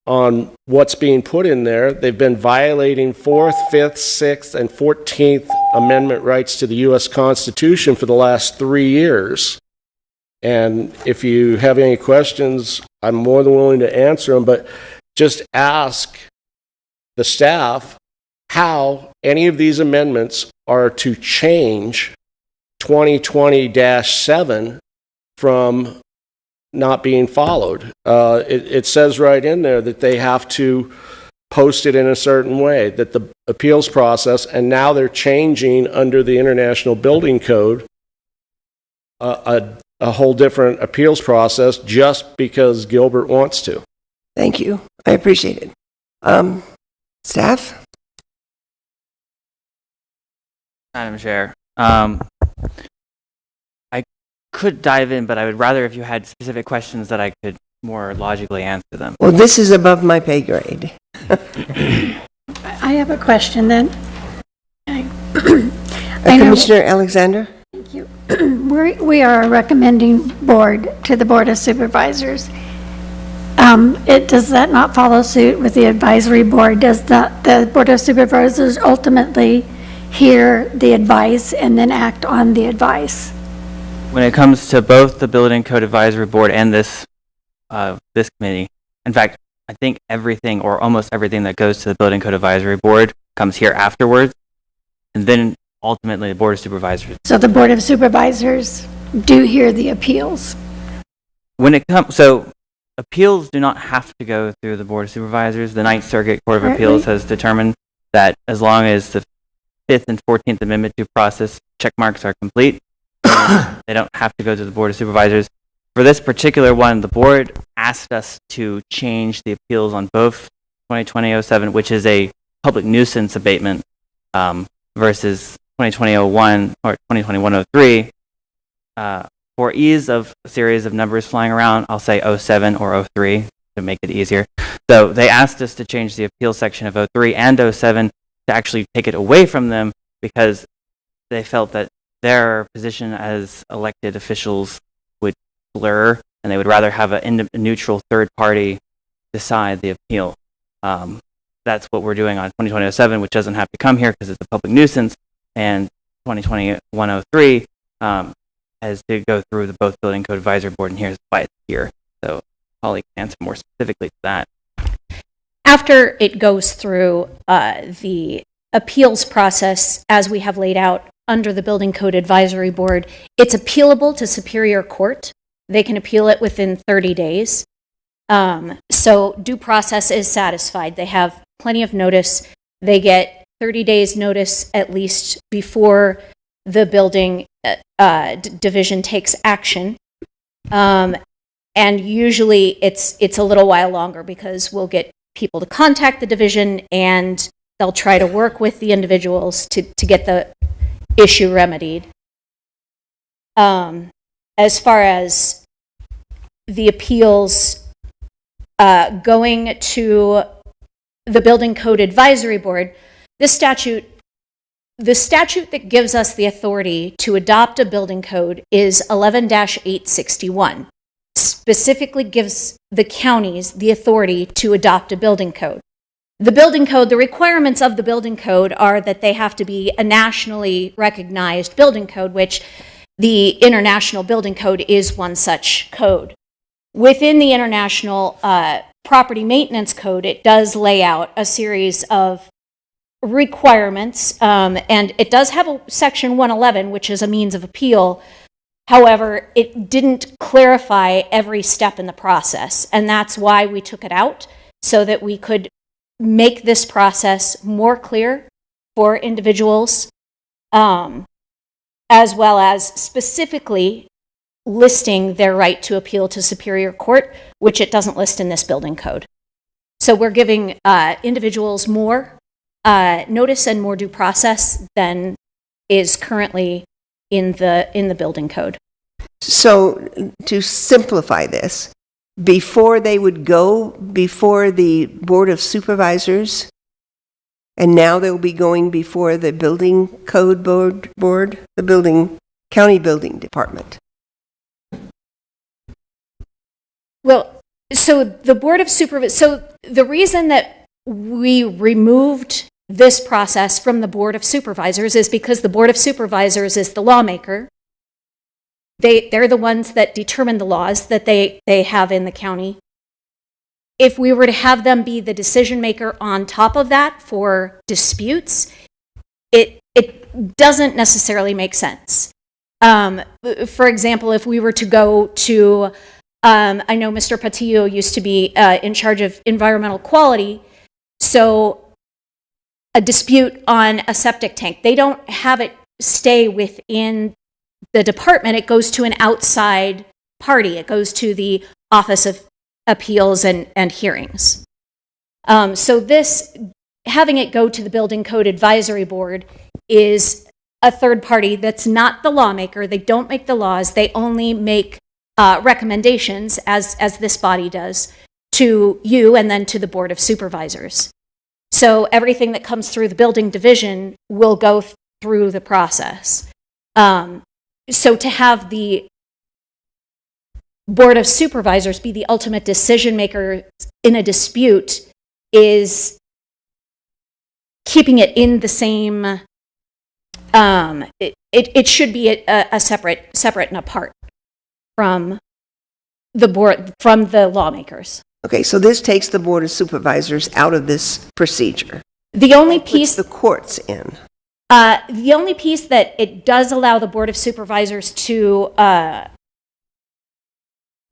on what's being put in there. They've been violating 4th, 5th, 6th, and 14th Amendment rights to the U.S. Constitution for the last 3 years. And if you have any questions, I'm more than willing to answer them, but just ask the staff how any of these amendments are to change 2020-7 from not being followed. It says right in there that they have to post it in a certain way, that the appeals process, and now they're changing under the International Building Code a whole different appeals process just because Gilbert wants to. Thank you. I appreciate it. Staff? Madam Chair, I could dive in, but I would rather if you had specific questions that I could more logically answer them. Well, this is above my pay grade. I have a question then. Commissioner Alexander? Thank you. We are a recommending board to the Board of Supervisors. Does that not follow suit with the advisory board? Does the Board of Supervisors ultimately hear the advice and then act on the advice? When it comes to both the Building Code Advisory Board and this committee, in fact, I think everything or almost everything that goes to the Building Code Advisory Board comes here afterwards, and then ultimately the Board of Supervisors. So the Board of Supervisors do hear the appeals? When it comes, so appeals do not have to go through the Board of Supervisors. The Ninth Circuit Court of Appeals has determined that as long as the 5th and 14th Amendment due process check marks are complete, they don't have to go to the Board of Supervisors. For this particular one, the board asked us to change the appeals on both 2020-07, which is a public nuisance abatement, versus 2020-01 or 2021-03. For ease of a series of numbers flying around, I'll say 07 or 03 to make it easier. So they asked us to change the appeal section of 03 and 07 to actually take it away from them because they felt that their position as elected officials would blur, and they would rather have a neutral third party decide the appeal. That's what we're doing on 2020-07, which doesn't have to come here because it's a public nuisance, and 2020-103 has to go through the both Building Code Advisory Board, and here's why it's here. So Holly can answer more specifically to that. After it goes through the appeals process, as we have laid out under the Building Code Advisory Board, it's appealable to Superior Court. They can appeal it within 30 days. So due process is satisfied. They have plenty of notice. They get 30 days notice at least before the building division takes action. And usually it's a little while longer because we'll get people to contact the division and they'll try to work with the individuals to get the issue remedied. As far as the appeals going to the Building Code Advisory Board, the statute that gives us the authority to adopt a building code is 11-861. Specifically gives the counties the authority to adopt a building code. The building code, the requirements of the building code are that they have to be a nationally recognized building code, which the International Building Code is one such code. Within the International Property Maintenance Code, it does lay out a series of requirements, and it does have a section 111, which is a means of appeal. However, it didn't clarify every step in the process, and that's why we took it out, so that we could make this process more clear for individuals, as well as specifically listing their right to appeal to Superior Court, which it doesn't list in this building code. So we're giving individuals more notice and more due process than is currently in the building code. So to simplify this, before they would go before the Board of Supervisors, and now they'll be going before the Building Code Board, the County Building Department. Well, so the Board of Supervisors, so the reason that we removed this process from the Board of Supervisors is because the Board of Supervisors is the lawmaker. They're the ones that determine the laws that they have in the county. If we were to have them be the decision maker on top of that for disputes, it doesn't necessarily make sense. For example, if we were to go to, I know Mr. Patillo used to be in charge of environmental quality, so a dispute on a septic tank, they don't have it stay within the department. It goes to an outside party. It goes to the Office of Appeals and Hearings. So this, having it go to the Building Code Advisory Board is a third party that's not the lawmaker. They don't make the laws. They only make recommendations, as this body does, to you and then to the Board of Supervisors. So everything that comes through the building division will go through the process. So to have the Board of Supervisors be the ultimate decision maker in a dispute is keeping it in the same, it should be a separate and apart from the board, from the lawmakers. Okay, so this takes the Board of Supervisors out of this procedure. The only piece, the courts in. The only piece that it does allow the Board of Supervisors to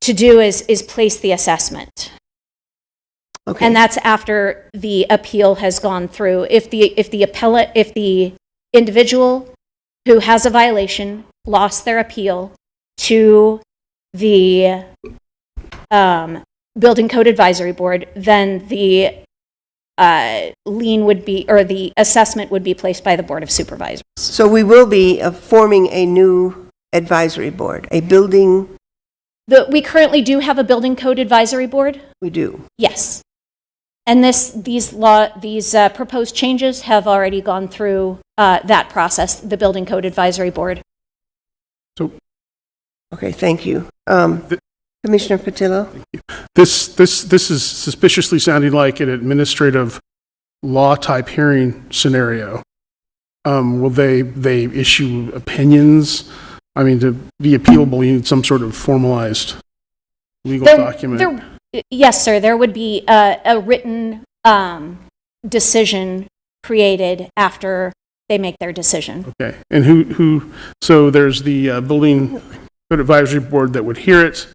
do is place the assessment. Okay. And that's after the appeal has gone through. If the individual who has a violation lost their appeal to the Building Code Advisory Board, then the lien would be, or the assessment would be placed by the Board of Supervisors. So we will be forming a new advisory board, a building. We currently do have a Building Code Advisory Board. We do. Yes. And these proposed changes have already gone through that process, the Building Code Advisory Board. Okay, thank you. Commissioner Patillo? This is suspiciously sounding like an administrative law type hearing scenario. Will they issue opinions? I mean, to be appealable, you need some sort of formalized legal document. Yes, sir. There would be a written decision created after they make their decision. Okay, and who? So there's the Building Code Advisory Board that would hear it.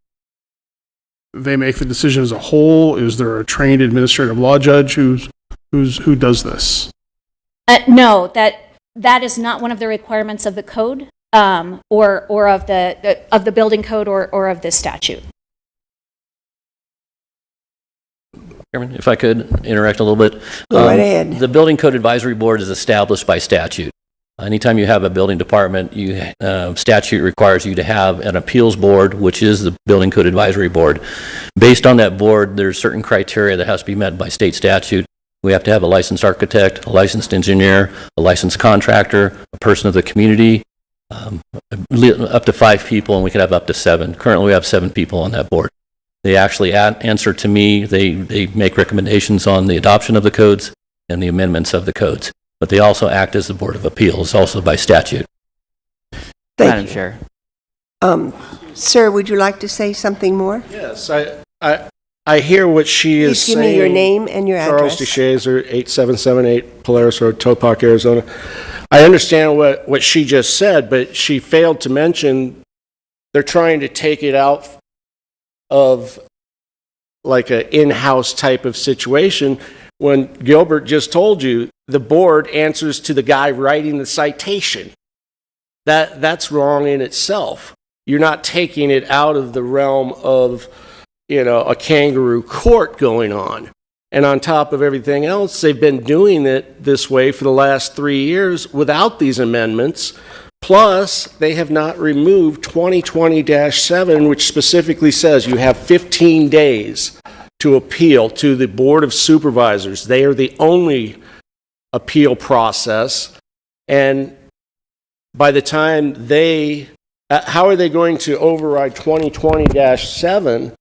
They make the decision as a whole. Is there a trained administrative law judge who does this? No, that is not one of the requirements of the code, or of the building code, or of this statute. Chairman, if I could interact a little bit. Go right ahead. The Building Code Advisory Board is established by statute. Anytime you have a building department, statute requires you to have an appeals board, which is the Building Code Advisory Board. Based on that board, there's certain criteria that has to be met by state statute. We have to have a licensed architect, a licensed engineer, a licensed contractor, a person of the community, up to 5 people, and we could have up to 7. Currently, we have 7 people on that board. They actually answer to me. They make recommendations on the adoption of the codes and the amendments of the codes. But they also act as the Board of Appeals, also by statute. Madam Chair. Sir, would you like to say something more? Yes, I hear what she is Please saying. give me your name and your Charles address. DeShazer, 8778 Polaris Road, Topac, Arizona. I understand what she just said, but she failed to mention they're trying to take it out of like an in-house type of situation when Gilbert just told you the board answers to the guy writing the citation. That's wrong in itself. You're not taking it out of the realm of, a kangaroo court going on. And on top of everything else, they've been doing it this way for the last 3 years without these amendments. Plus, they have not removed 2020-7, which specifically says you have 15 days to appeal to the Board of Supervisors. They are the only appeal process. And by the time how are they going to override 2020-7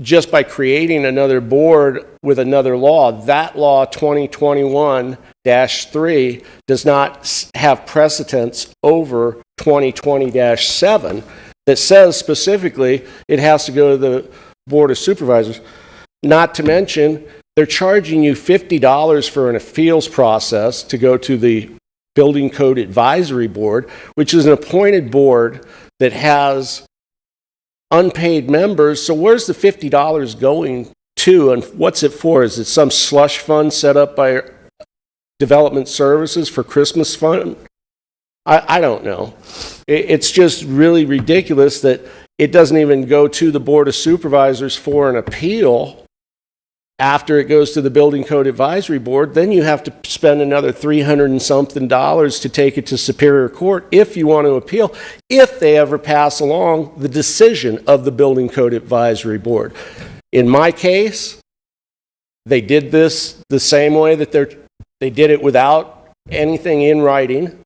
just by creating another board with another law? That law, 2021-3, does not have precedence over 2020-7 that says specifically it has to go to the Board of Supervisors. Not to mention, they're charging you $50 for an appeals process to go to the Building Code Advisory Board, which is an appointed board that has unpaid members. So where's the $50 going to, and what's it for? Is it some slush fund set up by Development Services for Christmas fund? I don't know. It's just really ridiculous that it doesn't even go to the Board of Supervisors for an appeal. After it goes to the Building Code Advisory Board, then you have to spend another $300 and something to take it to Superior Court if you want to appeal, if they ever pass along the decision of the Building Code Advisory Board. In my case, they did this the same way that they did it without anything in writing.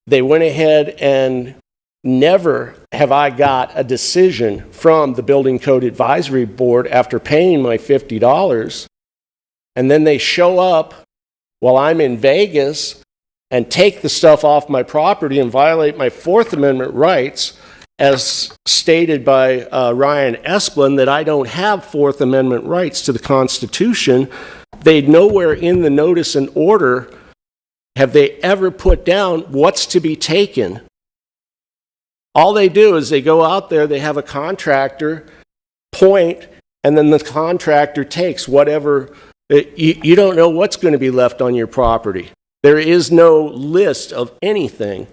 They went ahead and never have I got a decision from the Building Code Advisory Board after paying my $50, and then they show up while I'm in Vegas and take the stuff off my property and violate my Fourth Amendment rights, as stated by Ryan Esplin, that I don't have Fourth Amendment rights to the Constitution. They nowhere in the notice and order have they ever put down what's to be taken. All they do is they go out there, they have a contractor point, and then the contractor takes whatever. You don't know what's going to be left on your property. There is no list of anything.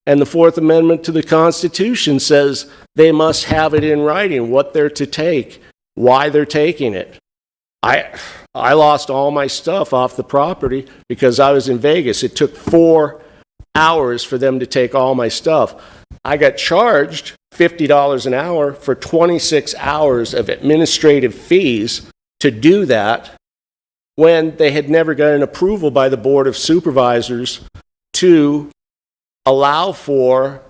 And the Fourth Amendment to the Constitution says they must have it in writing, what they're to take, why they're taking it. I lost all my stuff off the property because I was in Vegas. It took 4 hours for them to take all my stuff. I got charged $50 an hour for 26 hours of administrative fees to do that, when they had never gotten approval by the Board of Supervisors to allow for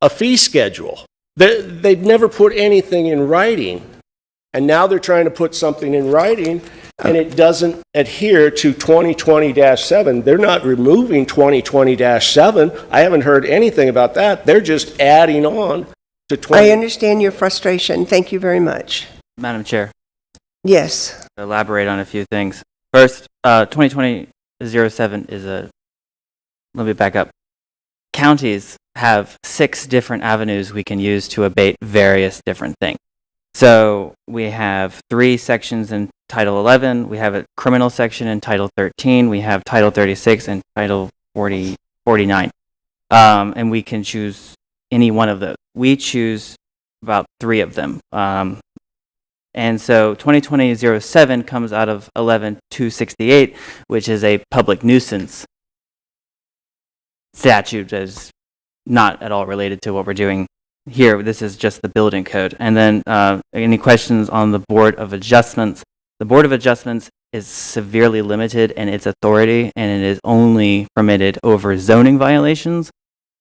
a fee schedule. They'd never put anything in writing, and now they're trying to put something in writing, and it doesn't adhere to 2020-7. They're not removing 2020-7. I haven't heard anything about that. They're just adding on to 20. I understand your frustration. Thank you very much. Madam Chair, Yes. elaborate on a few things. First, 2020-07 is let me back up. Counties have 6 different avenues we can use to abate various different things. So we have 3 sections in Title 11, we have a criminal section in Title 13, we have Title 36 and Title 49. And we can choose any one of those. We choose about 3 of them. And so 2020-07 comes out of 11-268, which is a public nuisance statute that is not at all related to what we're doing here. This is just the building code. And then any questions on the Board of Adjustments? The Board of Adjustments is severely limited in its authority, and it is only permitted over zoning violations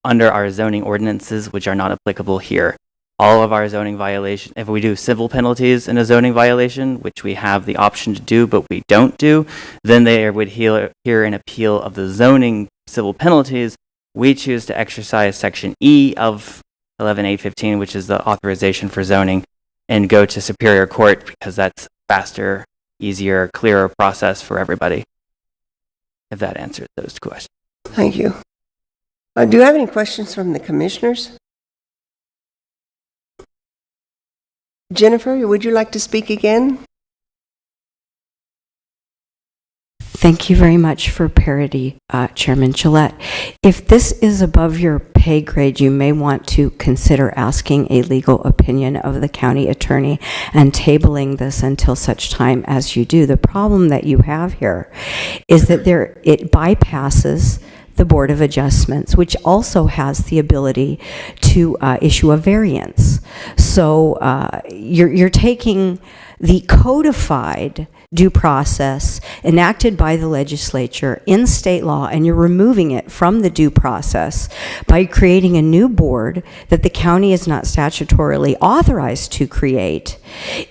under our zoning ordinances, which are not applicable here. All of our zoning violations, if we do civil penalties in a zoning violation, which we have the option to do, but we don't do, then they would hear an appeal of the zoning civil penalties. We choose to exercise Section E of 11-815, which is the authorization for zoning, and go to Superior Court because that's faster, easier, clearer process for everybody. If that answers those questions. Thank you. Do you have any questions from the commissioners? Jennifer, would you like to speak again? Thank you very much for parity, Chairman Gillette. If this is above your pay grade, you may want to consider asking a legal opinion of the county attorney and tabling this until such time as you do. The problem that you have here is that it bypasses the Board of Adjustments, which also has the ability to issue a variance. So you're taking the codified due process enacted by the legislature in state law, and you're removing it from the due process by creating a new board that the county is not statutorily authorized to create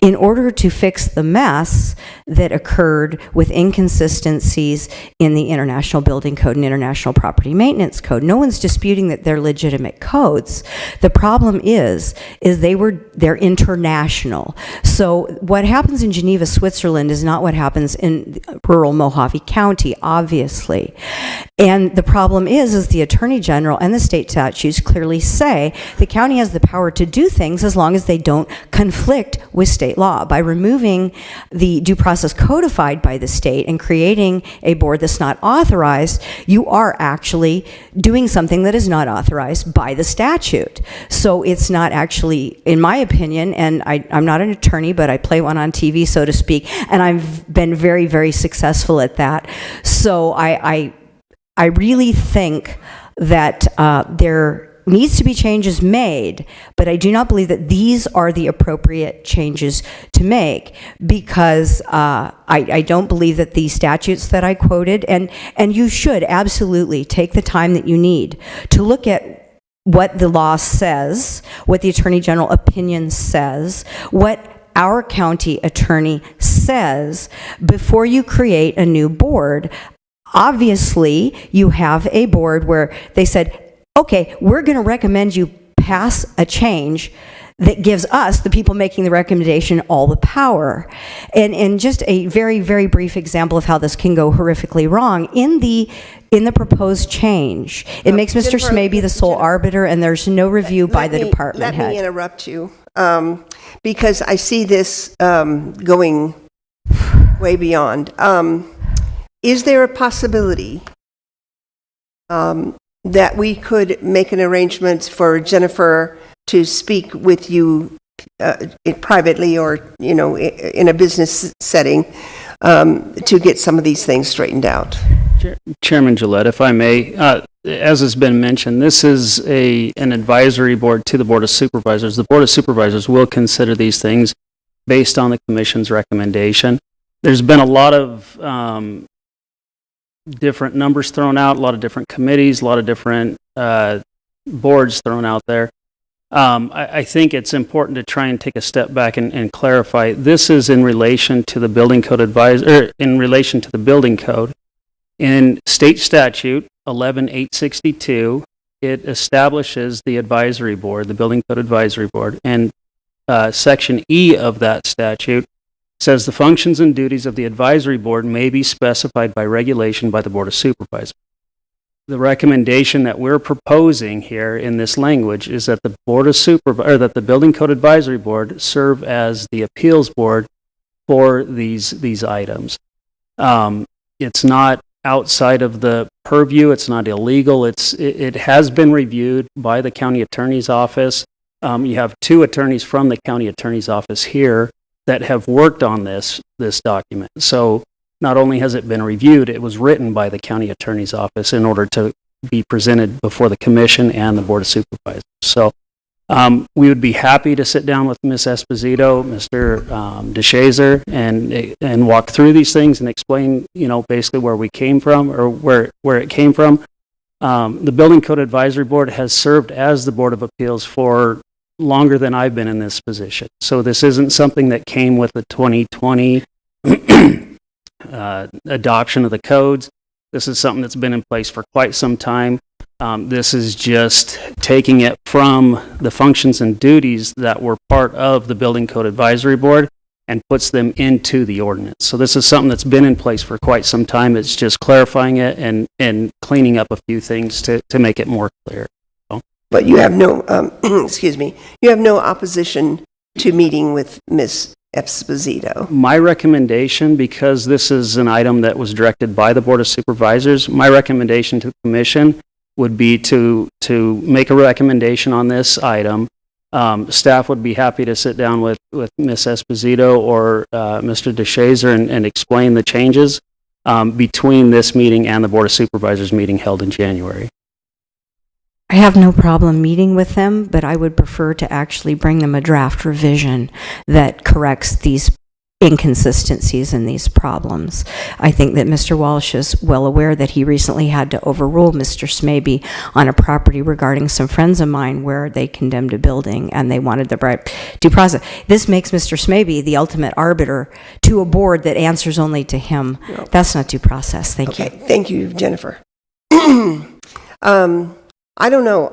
in order to fix the mess that occurred with inconsistencies in the International Building Code and International Property Maintenance Code. No one's disputing that they're legitimate codes. The problem is they're international. So what happens in Geneva, Switzerland is not what happens in rural Mojave County, obviously. And the problem is the Attorney General and the state statutes clearly say the county has the power to do things as long as they don't conflict with state law. By removing the due process codified by the state and creating a board that's not authorized, you are actually doing something that is not authorized by the statute. So it's not actually, in my opinion, and I'm not an attorney, but I play one on TV, so to speak, and I've been very, very successful at that. So I really think that there needs to be changes made, but I do not believe that these are the appropriate changes to make, because I don't believe that these statutes that I quoted, and you should absolutely take the time that you need to look at what the law says, what the Attorney General opinion says, what our county attorney says before you create a new board. Obviously, you have a board where they said, okay, we're going to recommend you pass a change that gives us, the people making the recommendation, all the power. And just a very, very brief example of how this can go horrifically wrong. In the proposed change, it makes Mr. Smaby the sole arbiter, and there's no review by the department head. Let me interrupt you, because I see this going way beyond. Is there a possibility that we could make an arrangement for Jennifer to speak with you privately, or in a business setting, to get some of these things straightened out? Chairman Gillette, if I may, as has been mentioned, this is an advisory board to the Board of Supervisors. The Board of Supervisors will consider these things based on the Commission's recommendation. there's been a lot of different numbers thrown out, a lot of different committees, a lot of different boards thrown out there. I think it's important to try and take a step back and clarify. This is in relation to the building code in relation to the building code. In state statute 11862, it establishes the advisory board, the building code advisory board, and section E of that statute says the functions and duties of the advisory board may be specified by regulation by the Board of Supervisors. The recommendation that we're proposing here in this language is that the Board of that the Building Code Advisory Board serve as the appeals board for these items. It's not outside of the purview. It's not illegal. It has been reviewed by the county attorney's office. You have two attorneys from the county attorney's office here that have worked on this document. So not only has it been reviewed, it was written by the county attorney's office in order to be presented before the commission and the Board of Supervisors. So we would be happy to sit down with Ms. Esposito, Mr. DeShazer, and walk through these things and explain, basically where we came from or where it came from. The Building Code Advisory Board has served as the Board of Appeals for longer than I've been in this position. So this isn't something that came with the 2020 adoption of the codes. This is something that's been in place for quite some time. This is just taking it from the functions and duties that were part of the Building Code Advisory Board and puts them into the ordinance. So this is something that's been in place for quite some time. It's just clarifying it and cleaning up a few things to make it more clear. But you have no, excuse me, you have no opposition to meeting with Ms. Esposito? My recommendation, because this is an item that was directed by the Board of Supervisors, my recommendation to the Commission would be to make a recommendation on this item. Staff would be happy to sit down with Ms. Esposito or Mr. DeShazer and explain the changes between this meeting and the Board of Supervisors meeting held in January. I have no problem meeting with them, but I would prefer to actually bring them a draft revision that corrects these inconsistencies and these problems. I think that Mr. Walsh is well aware that he recently had to overrule Mr. Smaby on a property regarding some friends of mine where they condemned a building and they wanted the right due process. This makes Mr. Smaby the ultimate arbiter to a board that answers only to him. That's not due process. Thank you. Okay, thank you, Jennifer. I don't know.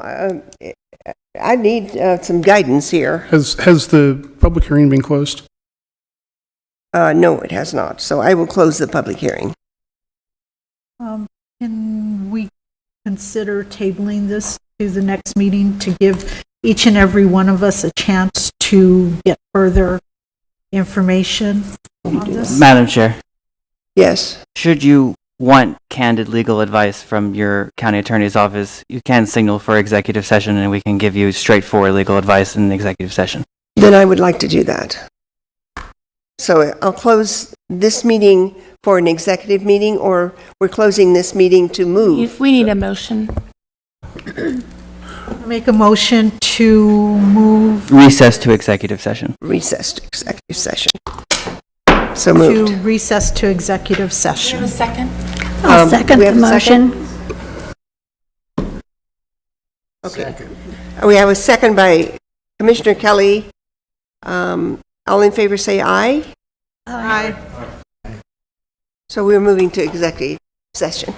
I need some guidance here. Has the public hearing been closed? No, it has not. So I will close the public hearing. Can we consider tabling this to the next meeting to give each and every one of us a chance to get further information on this? Madam Chair. Yes. Should you want candid legal advice from your county attorney's office, you can signal for executive session and we can give you straightforward legal advice in the executive session. Then I would like to do that. So I'll close this meeting for an executive meeting, or we're closing this meeting to move? We need a motion. Make a motion to move. Recess to executive session. Recess to executive session. So moved. To recess to executive session. A second? I'll second we the have a second? motion. Okay. We have a second by Commissioner Kelly. All in favor say aye. Aye. So we're moving to executive session.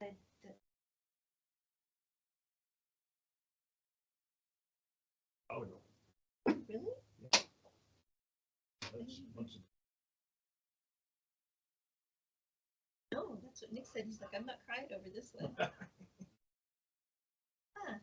No, that's what Nick said. He's like, I'm not crying over this one. Huh.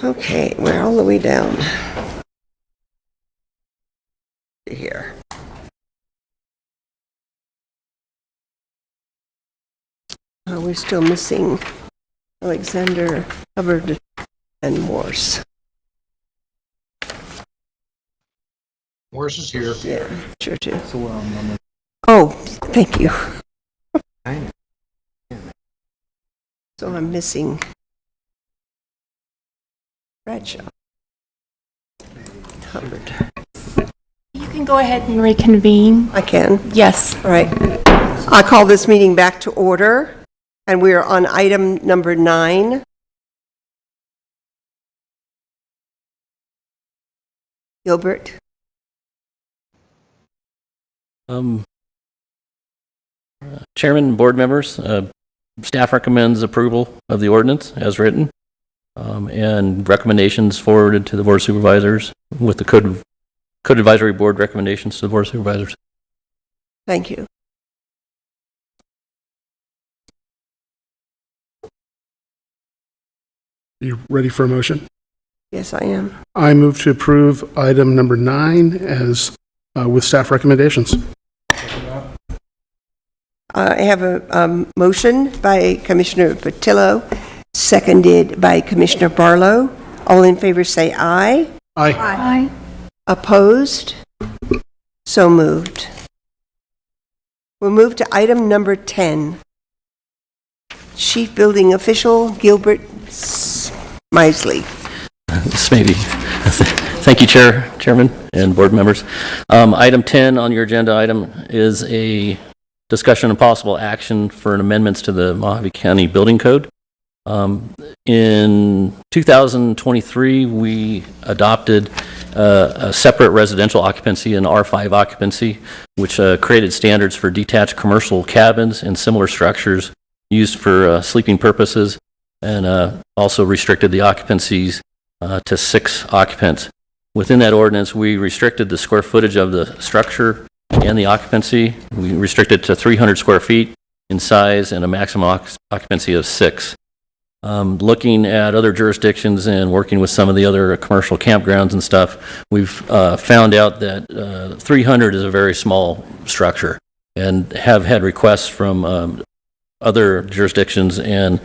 Okay, we're all the way down to here. We're still missing Alexander, Hubbard, and Morse. Morse is here. Yeah, sure too. Oh, thank you. So I'm missing Bradshaw. Hubbard. You can go ahead and reconvene. I can? Yes. All right. I call this meeting back to order, and we are on item number 9. Gilbert? Chairman, board members, staff recommends approval of the ordinance as written, and recommendations forwarded to the Board of Supervisors with the Code Advisory Board recommendations to the Board of Supervisors. Thank you. Are you ready for a motion? Yes, I am. I move to approve item number 9 as with staff recommendations. I have a motion by Commissioner Patillo, seconded by Commissioner Barlow. All in favor say aye. Aye. Aye. Opposed? So moved. We'll move to item number 10. Chief Building Official Gilbert Misley. Maybe. Thank you, Chairman, and board members. Item 10 on your agenda item is a discussion and possible action for an amendments to the Mojave County Building Code. In 2023, we adopted a separate residential occupancy and R5 occupancy, which created standards for detached commercial cabins and similar structures used for sleeping purposes, and also restricted the occupancies to 6 occupants. Within that ordinance, we restricted the square footage of the structure and the occupancy. We restricted to 300 square feet in size and a maximum occupancy of 6. Looking at other jurisdictions and working with some of the other commercial campgrounds and stuff, we've found out that 300 is a very small structure, and have had requests from other jurisdictions and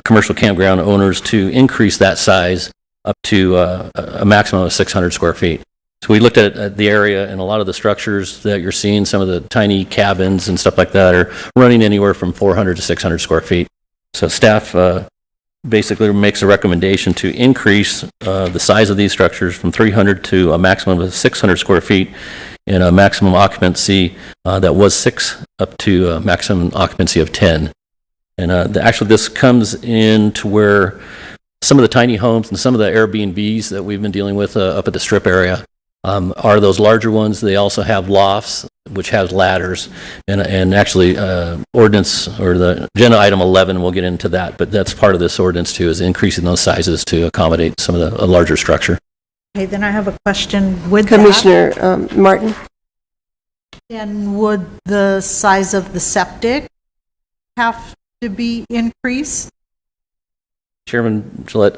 commercial campground owners to increase that size up to a maximum of 600 square feet. So we looked at the area, and a lot of the structures that you're seeing, some of the tiny cabins and stuff like that, are running anywhere from 400 to 600 square feet. So staff basically makes a recommendation to increase the size of these structures from 300 to a maximum of 600 square feet, and a maximum occupancy that was 6 up to a maximum occupancy of 10. And actually this comes in to where some of the tiny homes and some of the Airbnbs that we've been dealing with up at the Strip area are those larger ones. They also have lofts, which has ladders, and actually ordinance, or the agenda item 11, we'll get into that, but that's part of this ordinance too, is increasing those sizes to accommodate some of the larger structure. Okay, then I have a question. Would Commissioner Martin? And would the size of the septic have to be increased? Chairman Gillette,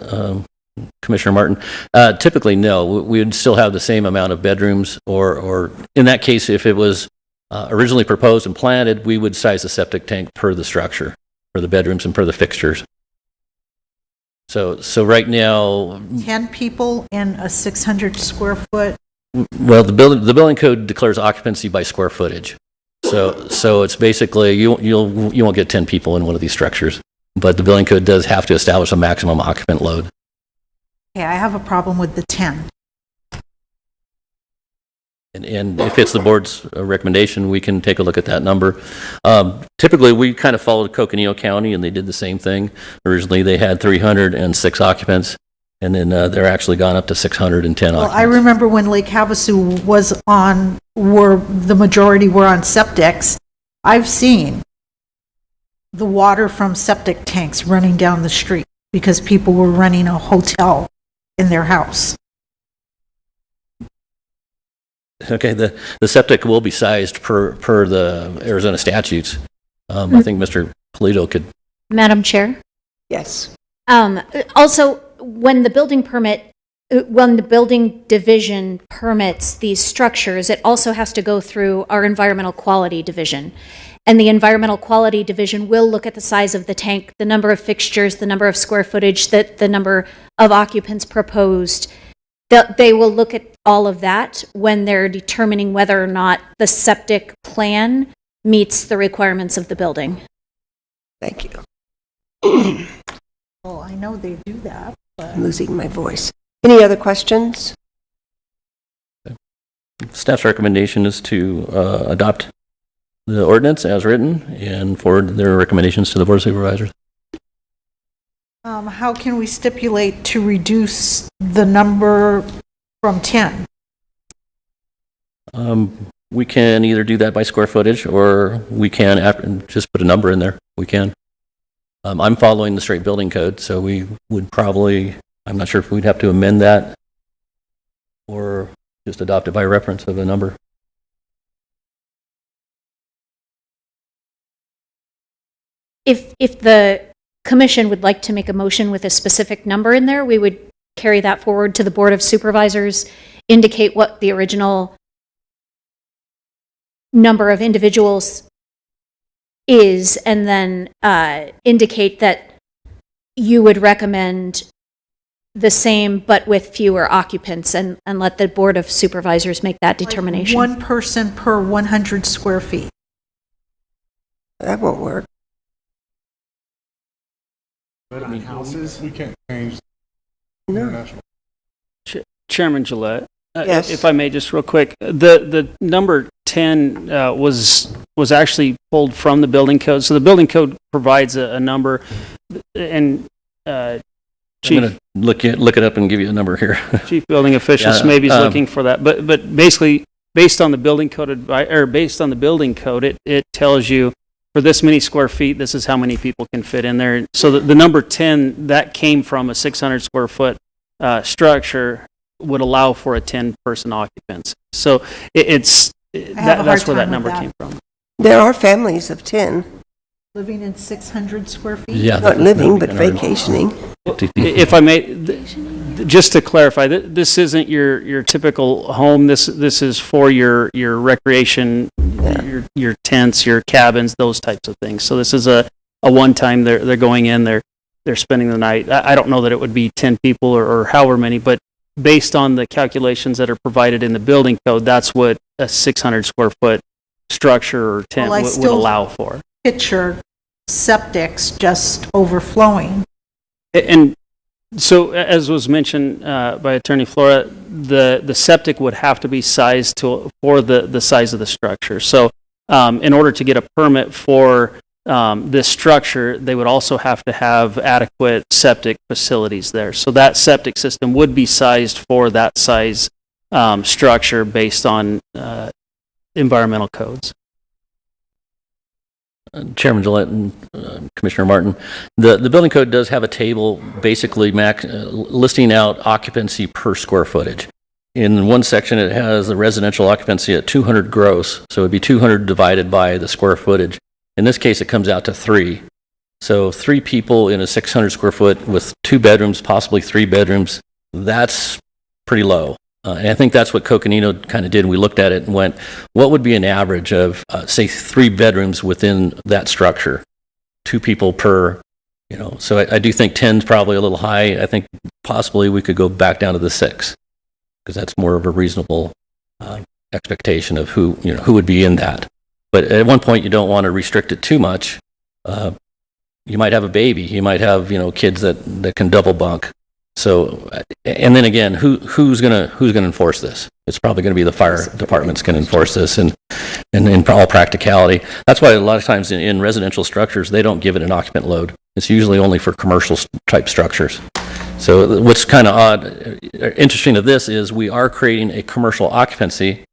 Commissioner Martin, typically no. We would still have the same amount of bedrooms, or in that case, if it was originally proposed and planted, we would size the septic tank per the structure, per the bedrooms and per the fixtures. So right now, 10 people in a 600 square foot? well, the building code declares occupancy by square footage. So it's basically, you won't get 10 people in one of these structures, but the building code does have to establish a maximum occupant load. Okay, I have a problem with the 10. And if it's the board's recommendation, we can take a look at that number. Typically, we kind of followed Coconino County, and they did the same thing. Originally, they had 306 occupants, and then they're actually gone up to 610 Well, occupants. I remember when Lake Havasu was on, the majority were on septics. I've seen the water from septic tanks running down the street because people were running a hotel in their house. Okay, the septic will be sized per the Arizona statutes. I think Mr. Polito could. Madam Chair? Yes. Also, when the building permit, when the building division permits these structures, it also has to go through our environmental quality division. And the environmental quality division will look at the size of the tank, the number of fixtures, the number of square footage, the number of occupants proposed. They will look at all of that when they're determining whether or not the septic plan meets the requirements of the building. Thank you. Well, I know they do that, but. I'm losing my voice. Any other questions? Staff's recommendation is to adopt the ordinance as written and forward their recommendations to the Board of Supervisors. How can we stipulate to reduce the number from 10? We can either do that by square footage, or we can just put a number in there. We can. I'm following the straight building code, so we would probably, I'm not sure if we'd have to amend that or just adopt it by reference of a number. If the commission would like to make a motion with a specific number in there, we would carry that forward to the Board of Supervisors, indicate what the original number of individuals is, and then indicate that you would recommend the same but with fewer occupants, and let the Board of Supervisors make that determination. One person per 100 square feet. That won't work. But on houses, we can't change No. international. Chairman Gillette, Yes. if I may, just real quick, the number 10 was actually pulled from the building code. So the building code provides a number, and I'm Chief, going to look it up and give you a number here. Chief Building Official Yeah, maybe is looking for that. But basically, based on the building code, it tells you for this many square feet, this is how many people can fit in there. So the number 10, that came from a 600 square foot structure, would allow for a 10-person occupancy. So that's where that number came from. There are families of 10, Living in 600 square feet? Yeah. not living, but vacationing. If I may, just to clarify, this isn't your typical home. This is for your recreation, your tents, your cabins, those types of things. So this is a one-time. They're going in. They're spending the night. I don't know that it would be 10 people or however many, but based on the calculations that are provided in the building code, that's what a 600 square foot structure or tent Well, I would still allow for. Picture septics just overflowing. And so, as was mentioned by Attorney Flora, the septic would have to be sized for the size of the structure. So, in order to get a permit for this structure, they would also have to have adequate septic facilities there. So that septic system would be sized for that size structure based on environmental codes. Chairman Gillette and Commissioner Martin, the building code does have a table basically listing out occupancy per square footage. In one section, it has the residential occupancy at 200 gross, so it'd be 200 divided by the square footage. In this case, it comes out to 3. So 3 people in a 600 square foot with 2 bedrooms, possibly 3 bedrooms, that's pretty low. And I think that's what Coconino kind of did. We looked at it and went, what would be an average of, say, 3 bedrooms within that structure? 2 people per, So I do think 10 is probably a little high. I think possibly we could go back down to the 6, because that's more of a reasonable expectation of who would be in that. But at one point, you don't want to restrict it too much. You might have a baby. You might have, kids that can double bunk. So, and then again, who's gonna enforce this? It's probably going to be the fire department's going to enforce this, and in all practicality, that's why a lot of times in residential structures they don't give it an occupant load. It's usually only for commercial type structures. So, what's kind of odd, interesting of this is we are creating a commercial occupancy,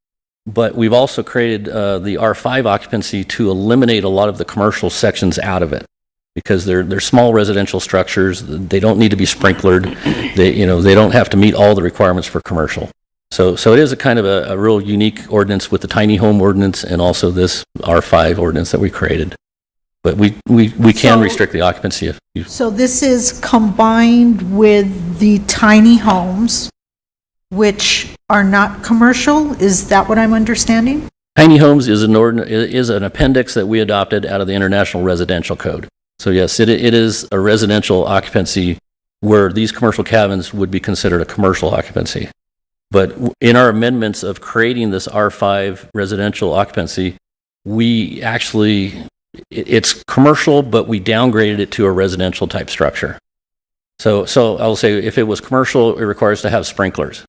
but we've also created the R5 occupancy to eliminate a lot of the commercial sections out of it, because they're small residential structures. They don't need to be sprinklered. They don't have to meet all the requirements for commercial. So it is a kind of a real unique ordinance with the tiny home ordinance and also this R5 ordinance that we created. But we can So- restrict the occupancy if you, So this is combined with the tiny homes, which are not commercial? Is that what I'm understanding? tiny homes is an appendix that we adopted out of the International Residential Code. So yes, it is a residential occupancy where these commercial cabins would be considered a commercial occupancy. But in our amendments of creating this R5 residential occupancy, we actually, it's commercial, but we downgraded it to a residential type structure. So I'll say if it was commercial, it requires to have sprinklers,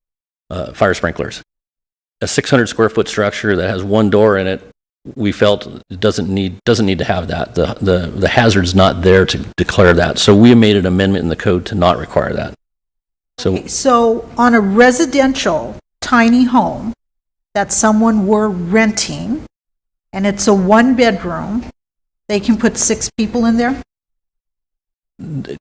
fire sprinklers. A 600 square foot structure that has one door in it, we felt it doesn't need to have that. The hazard's not there to declare that. So we made an amendment in the code to not require that. So on a residential tiny home that someone were renting, and it's a one-bedroom, they can put 6 people in there?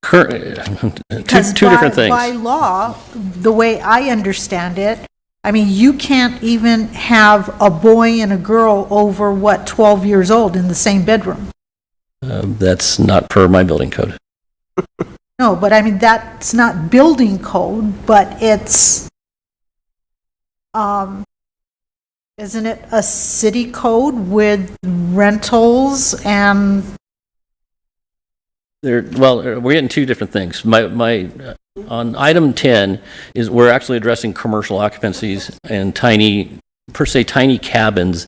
Two different things. By law, the way I understand it, I mean, you can't even have a boy and a girl over, 12 years old in the same bedroom? That's not per my building code. No, but I mean, that's not building code, but it's, isn't it a city code with rentals and? Well, we're getting two different things. On item 10 is we're actually addressing commercial occupancies and tiny cabins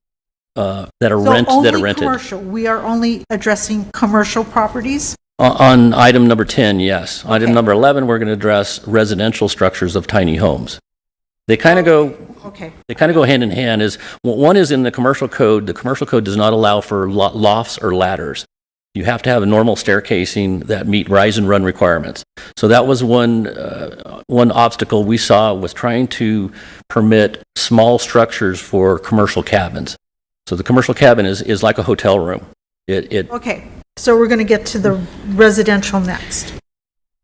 that are rented. Commercial, we are only addressing commercial properties? On item number 10, yes. Item number 11, we're going to address residential structures of tiny homes. They kind of go. Okay. They kind of go hand in hand. One is in the commercial code. The commercial code does not allow for lofts or ladders. You have to have a normal staircasing that meet rise and run requirements. So that was one obstacle we saw was trying to permit small structures for commercial cabins. So the commercial cabin is like a hotel room. Okay, so we're going to get to the residential next.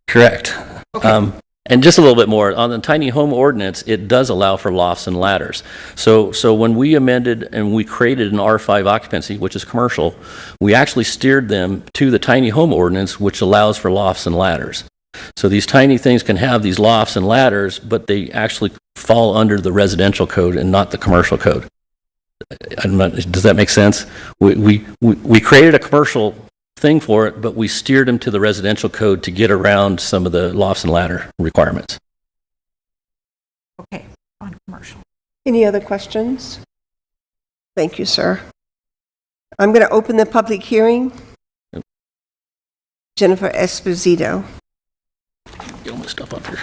Correct. Okay. And just a little bit more, on the tiny home ordinance, it does allow for lofts and ladders. So when we amended and we created an R5 occupancy, which is commercial, we actually steered them to the tiny home ordinance, which allows for lofts and ladders. So these tiny things can have these lofts and ladders, but they actually fall under the residential code and not the commercial code. Does that make sense? We created a commercial thing for it, but we steered them to the residential code to get around some of the lofts and ladder requirements. Okay, on commercial. Any other questions? Thank you, sir. I'm going to open the public hearing. Jennifer Esposito. Get all my stuff up here.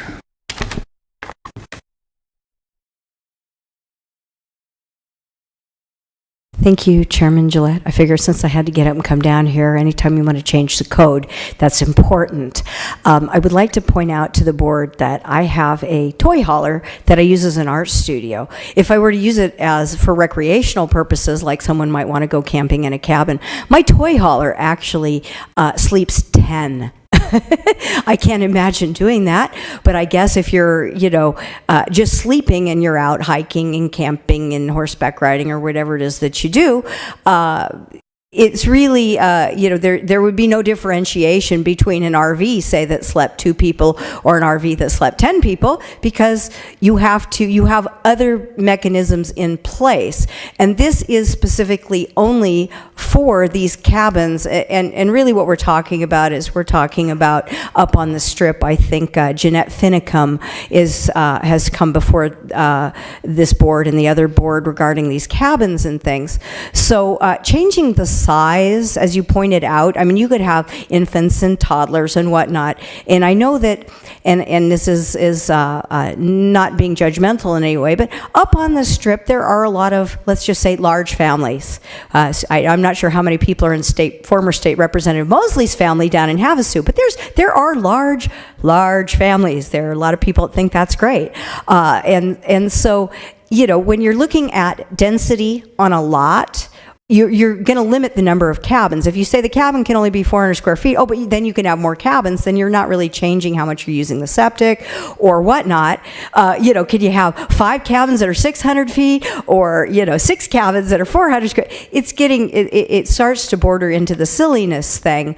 Thank you, Chairman Gillette. I figure since I had to get up and come down here, anytime you want to change the code, that's important. I would like to point out to the board that I have a toy hauler that I use as an art studio. If I were to use it as for recreational purposes, like someone might want to go camping in a cabin, my toy hauler actually sleeps 10. I can't imagine doing that, but I guess if you're, just sleeping and you're out hiking and camping and horseback riding or whatever it is that you do, it's really, there would be no differentiation between an RV, say, that slept 2 people or an RV that slept 10 people, because you have other mechanisms in place. And this is specifically only for these cabins. And really what we're talking about is we're talking about up on the Strip. I think Jeanette Finicum has come before this board and the other board regarding these cabins and things. So changing the size, as you pointed out, I mean, you could have infants and toddlers and whatnot. And I know that, and this is not being judgmental in any way, but up on the Strip, there are a lot of, let's just say, large families. I'm not sure how many people are in former State Representative Mosley's family down in Havasu, but there are large families. There are a lot of people that think that's great. And so, when you're looking at density on a lot, you're going to limit the number of cabins. If you say the cabin can only be 400 square feet, oh, but then you can have more cabins, then you're not really changing how much you're using the septic or whatnot. Could you have 5 cabins that are 600 feet or, 6 cabins that are 400 square? It starts to border into the silliness thing.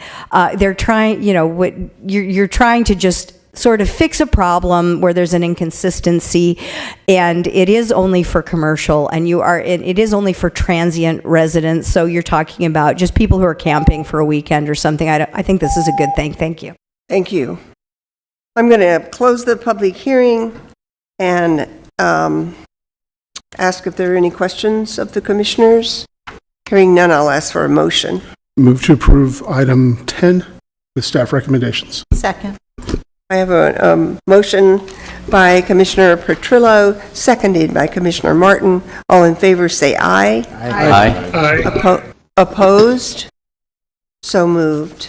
They're trying, you're trying to just sort of fix a problem where there's an inconsistency, and it is only for commercial, and it is only for transient residents. So you're talking about just people who are camping for a weekend or something. I think this is a good thing. Thank you. Thank you. I'm going to close the public hearing and ask if there are any questions of the commissioners. Hearing none, I'll ask for a motion. Move to approve item 10 with staff recommendations. Second. I have a motion by Commissioner Petrillo, seconded by Commissioner Martin. All in favor say aye. Aye. Opposed? So moved.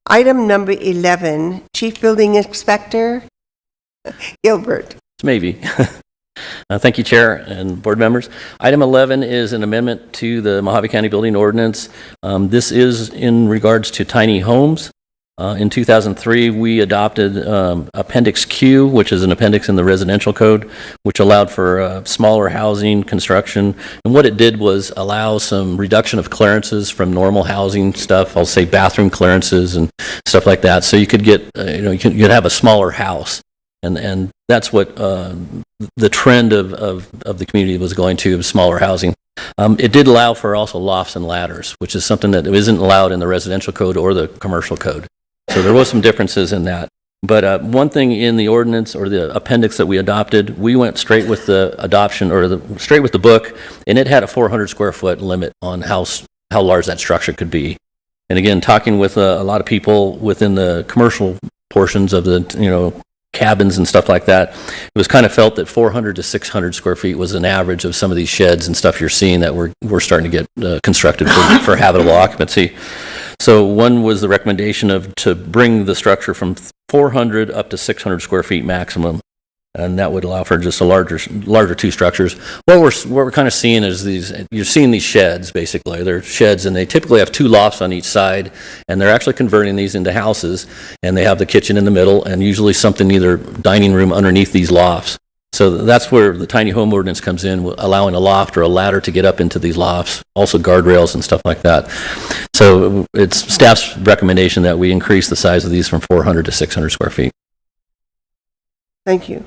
Item number 11, Chief Building Inspector Gilbert. Maybe. Thank you, Chair and board members. Item 11 is an amendment to the Mojave County Building Ordinance. This is in regards to tiny homes. In 2003, we adopted Appendix Q, which is an appendix in the residential code, which allowed for smaller housing construction. And what it did was allow some reduction of clearances from normal housing stuff. I'll say bathroom clearances and stuff like that. So you could get, you could have a smaller house. And that's what the trend of the community was going to, smaller housing. It did allow for also lofts and ladders, which is something that isn't allowed in the residential code or the commercial code. So there was some differences in that. But one thing in the ordinance or the appendix that we adopted, we went straight with the adoption or straight with the book, and it had a 400 square foot limit on how large that structure could be. And again, talking with a lot of people within the commercial portions of the, cabins and stuff like that, it was kind of felt that 400 to 600 square feet was an average of some of these sheds and stuff you're seeing that we're starting to get constructed for habitable occupancy. So one was the recommendation to bring the structure from 400 up to 600 square feet maximum, and that would allow for just a larger 2 structures. What we're kind of seeing is you're seeing these sheds, basically. They're sheds, and they typically have 2 lofts on each side, and they're actually converting these into houses, and they have the kitchen in the middle, and usually something, either dining room underneath these lofts. So that's where the tiny home ordinance comes in, allowing a loft or a ladder to get up into these lofts, also guardrails and stuff like that. So it's staff's recommendation that we increase the size of these from 400 to 600 square feet. Thank you.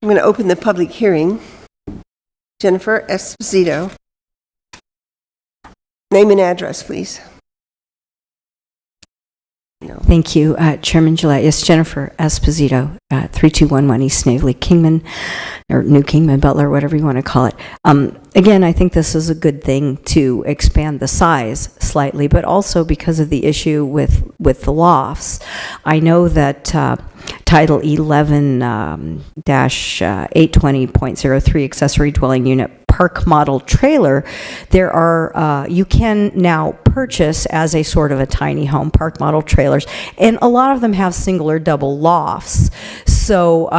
I'm going to open the public hearing. Jennifer Esposito. Name and address, please. Thank you, Chairman Gillette. Yes, Jennifer Esposito, 3211 East Snavely, Kingman, or New Kingman, Butler, whatever you want to call it. Again, I think this is a good thing to expand the size slightly, but also because of the issue with the lofts. I know that Title 11-820.03 accessory dwelling unit park model trailer, there are, you can now purchase as a sort of a tiny home park model trailers, and a lot of them have single or double lofts. So,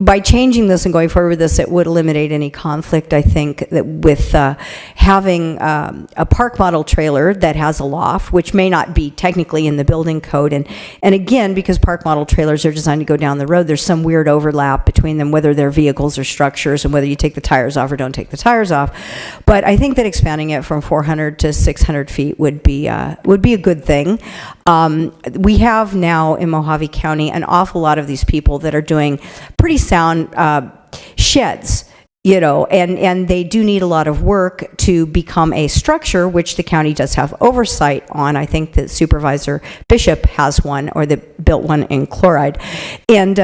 by changing this and going forward with this, it would eliminate any conflict, I think, that with having a park model trailer that has a loft, which may not be technically in the building code. And again, because park model trailers are designed to go down the road, there's some weird overlap between them, whether they're vehicles or structures, and whether you take the tires off or don't take the tires off. But I think that expanding it from 400 to 600 feet would be a good thing. We have now in Mojave County an awful lot of these people that are doing pretty sound sheds, and they do need a lot of work to become a structure, which the county does have oversight on. I think that Supervisor Bishop has one, or that built one in Chloride. And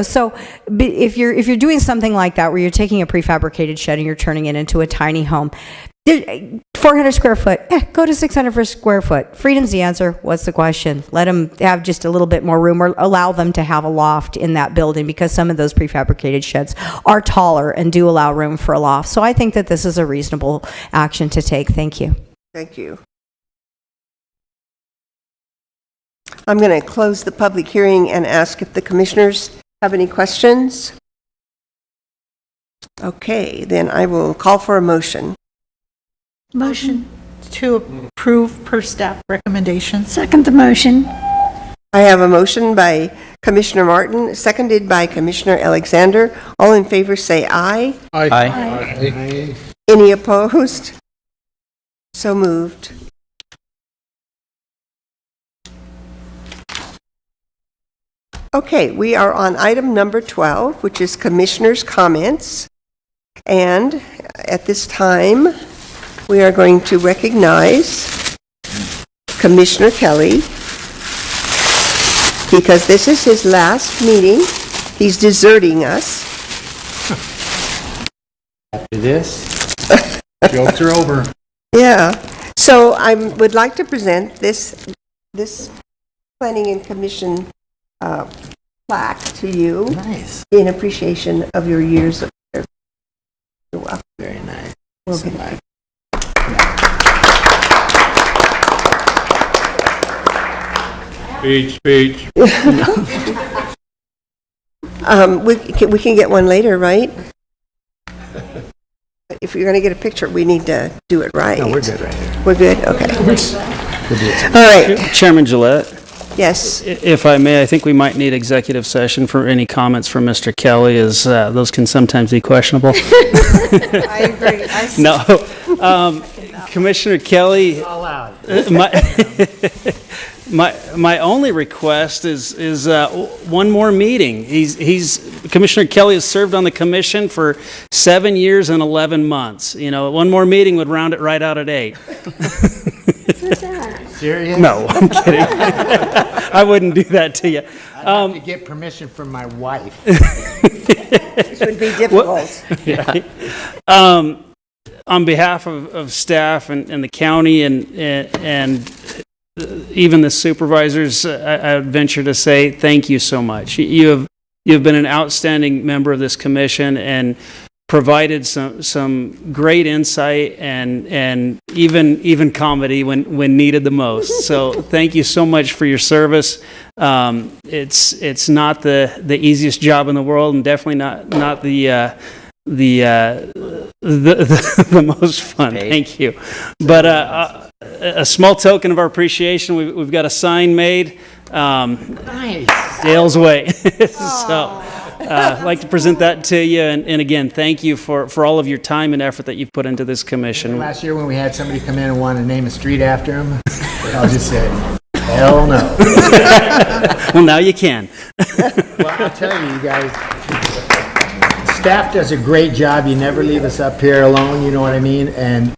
so if you're doing something like that, where you're taking a prefabricated shed and you're turning it into a tiny home, 400 square foot, go to 600 square foot. Freedom's the answer. What's the question? Let them have just a little bit more room, or allow them to have a loft in that building, because some of those prefabricated sheds are taller and do allow room for a loft. So I think that this is a reasonable action to take. Thank you. Thank you. I'm going to close the public hearing and ask if the commissioners have any questions. Okay, then I will call for a motion. Motion to approve per staff recommendations. Second the motion. I have a motion by Commissioner Martin, seconded by Commissioner Alexander. All in favor say aye. Aye. Any opposed? So moved. Okay, we are on item number 12, which is Commissioners' Comments. And at this time, we are going to recognize Commissioner Kelly, because this is his last meeting. He's deserting us. After this, jokes are over. Yeah. So I would like to present this Planning and Commission plaque to you. Nice. In appreciation of your years of service. You're welcome. Very nice. We'll get it. Speech. We can get one later, right? If you're going to get a picture, we need to do it right. No, we're good right here. We're good? Okay. We'll do it. All right. Chairman Gillette, Yes. if I may, I think we might need executive session for any comments from Mr. Kelly, as those can sometimes be questionable. I agree. No. Commissioner Kelly, my only request is one more meeting. Commissioner Kelly has served on the commission for 7 years and 11 months. You know, one more meeting would round it right out at 8. Serious? No, I'm kidding. I wouldn't do that to you. I'd have to get permission from my wife. This would be difficult. Yeah. On behalf of staff and the county and even the supervisors, I would venture to say thank you so much. You have been an outstanding member of this commission and provided some great insight and even comedy when needed the most. So thank you so much for your service. It's not the easiest job in the world, and definitely not the most fun. Thank you. But a small token of our appreciation, we've got a sign made. Nice. Dale's Way. So I'd like to present that to you. And again, thank you for all of your time and effort that you've put into this commission. Last year when we had somebody come in and want to name a street after him, I'll just say, hell no. Well, now you can. Well, I'll tell you guys, staff does a great job. You never leave us up here alone, you know what I mean? And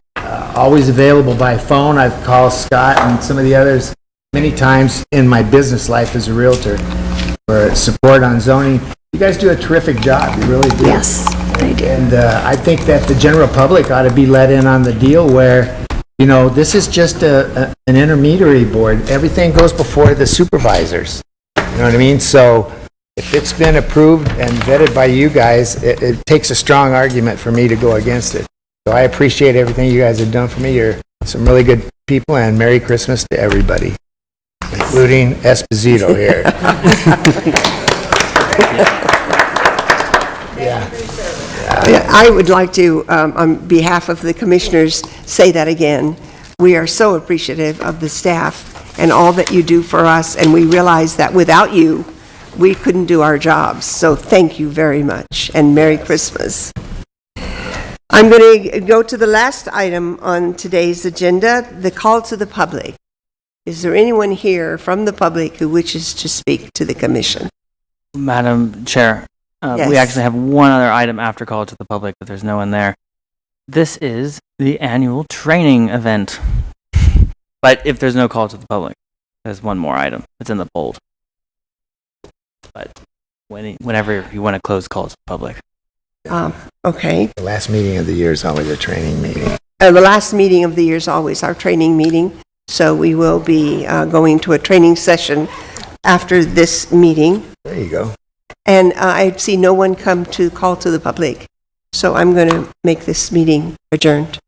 always available by phone. I've called Scott and some of the others many times in my business life as a realtor for support on zoning. You guys do a terrific job. You really do. Yes, they do. And I think that the general public ought to be let in on the deal where, you know, this is just an intermediary board. Everything goes before the supervisors. You know what I mean? So if it's been approved and vetted by you guys, it takes a strong argument for me to go against it. So I appreciate everything you guys have done for me. You're some really good people, and Merry Christmas to everybody, including Esposito here. I would like to, on behalf of the commissioners, say that again. We are so appreciative of the staff and all that you do for us, and we realize that without you, we couldn't do our jobs. So thank you very much, and Merry Christmas. I'm going to go to the last item on today's agenda, the call to the public. Is there anyone here from the public who wishes to speak to the commission? Madam Chair, Yes. we actually have one other item after call to the public, but there's no one there. This is the annual training event. But if there's no call to the public, there's one more item. It's in the bold. But whenever you want to close call to the public. Okay. The last meeting of the year is always a training meeting. The last meeting of the year is always our training meeting, so we will be going to a training session after this meeting. There you go. And I see no one come to call to the public, so I'm going to make this meeting adjourned.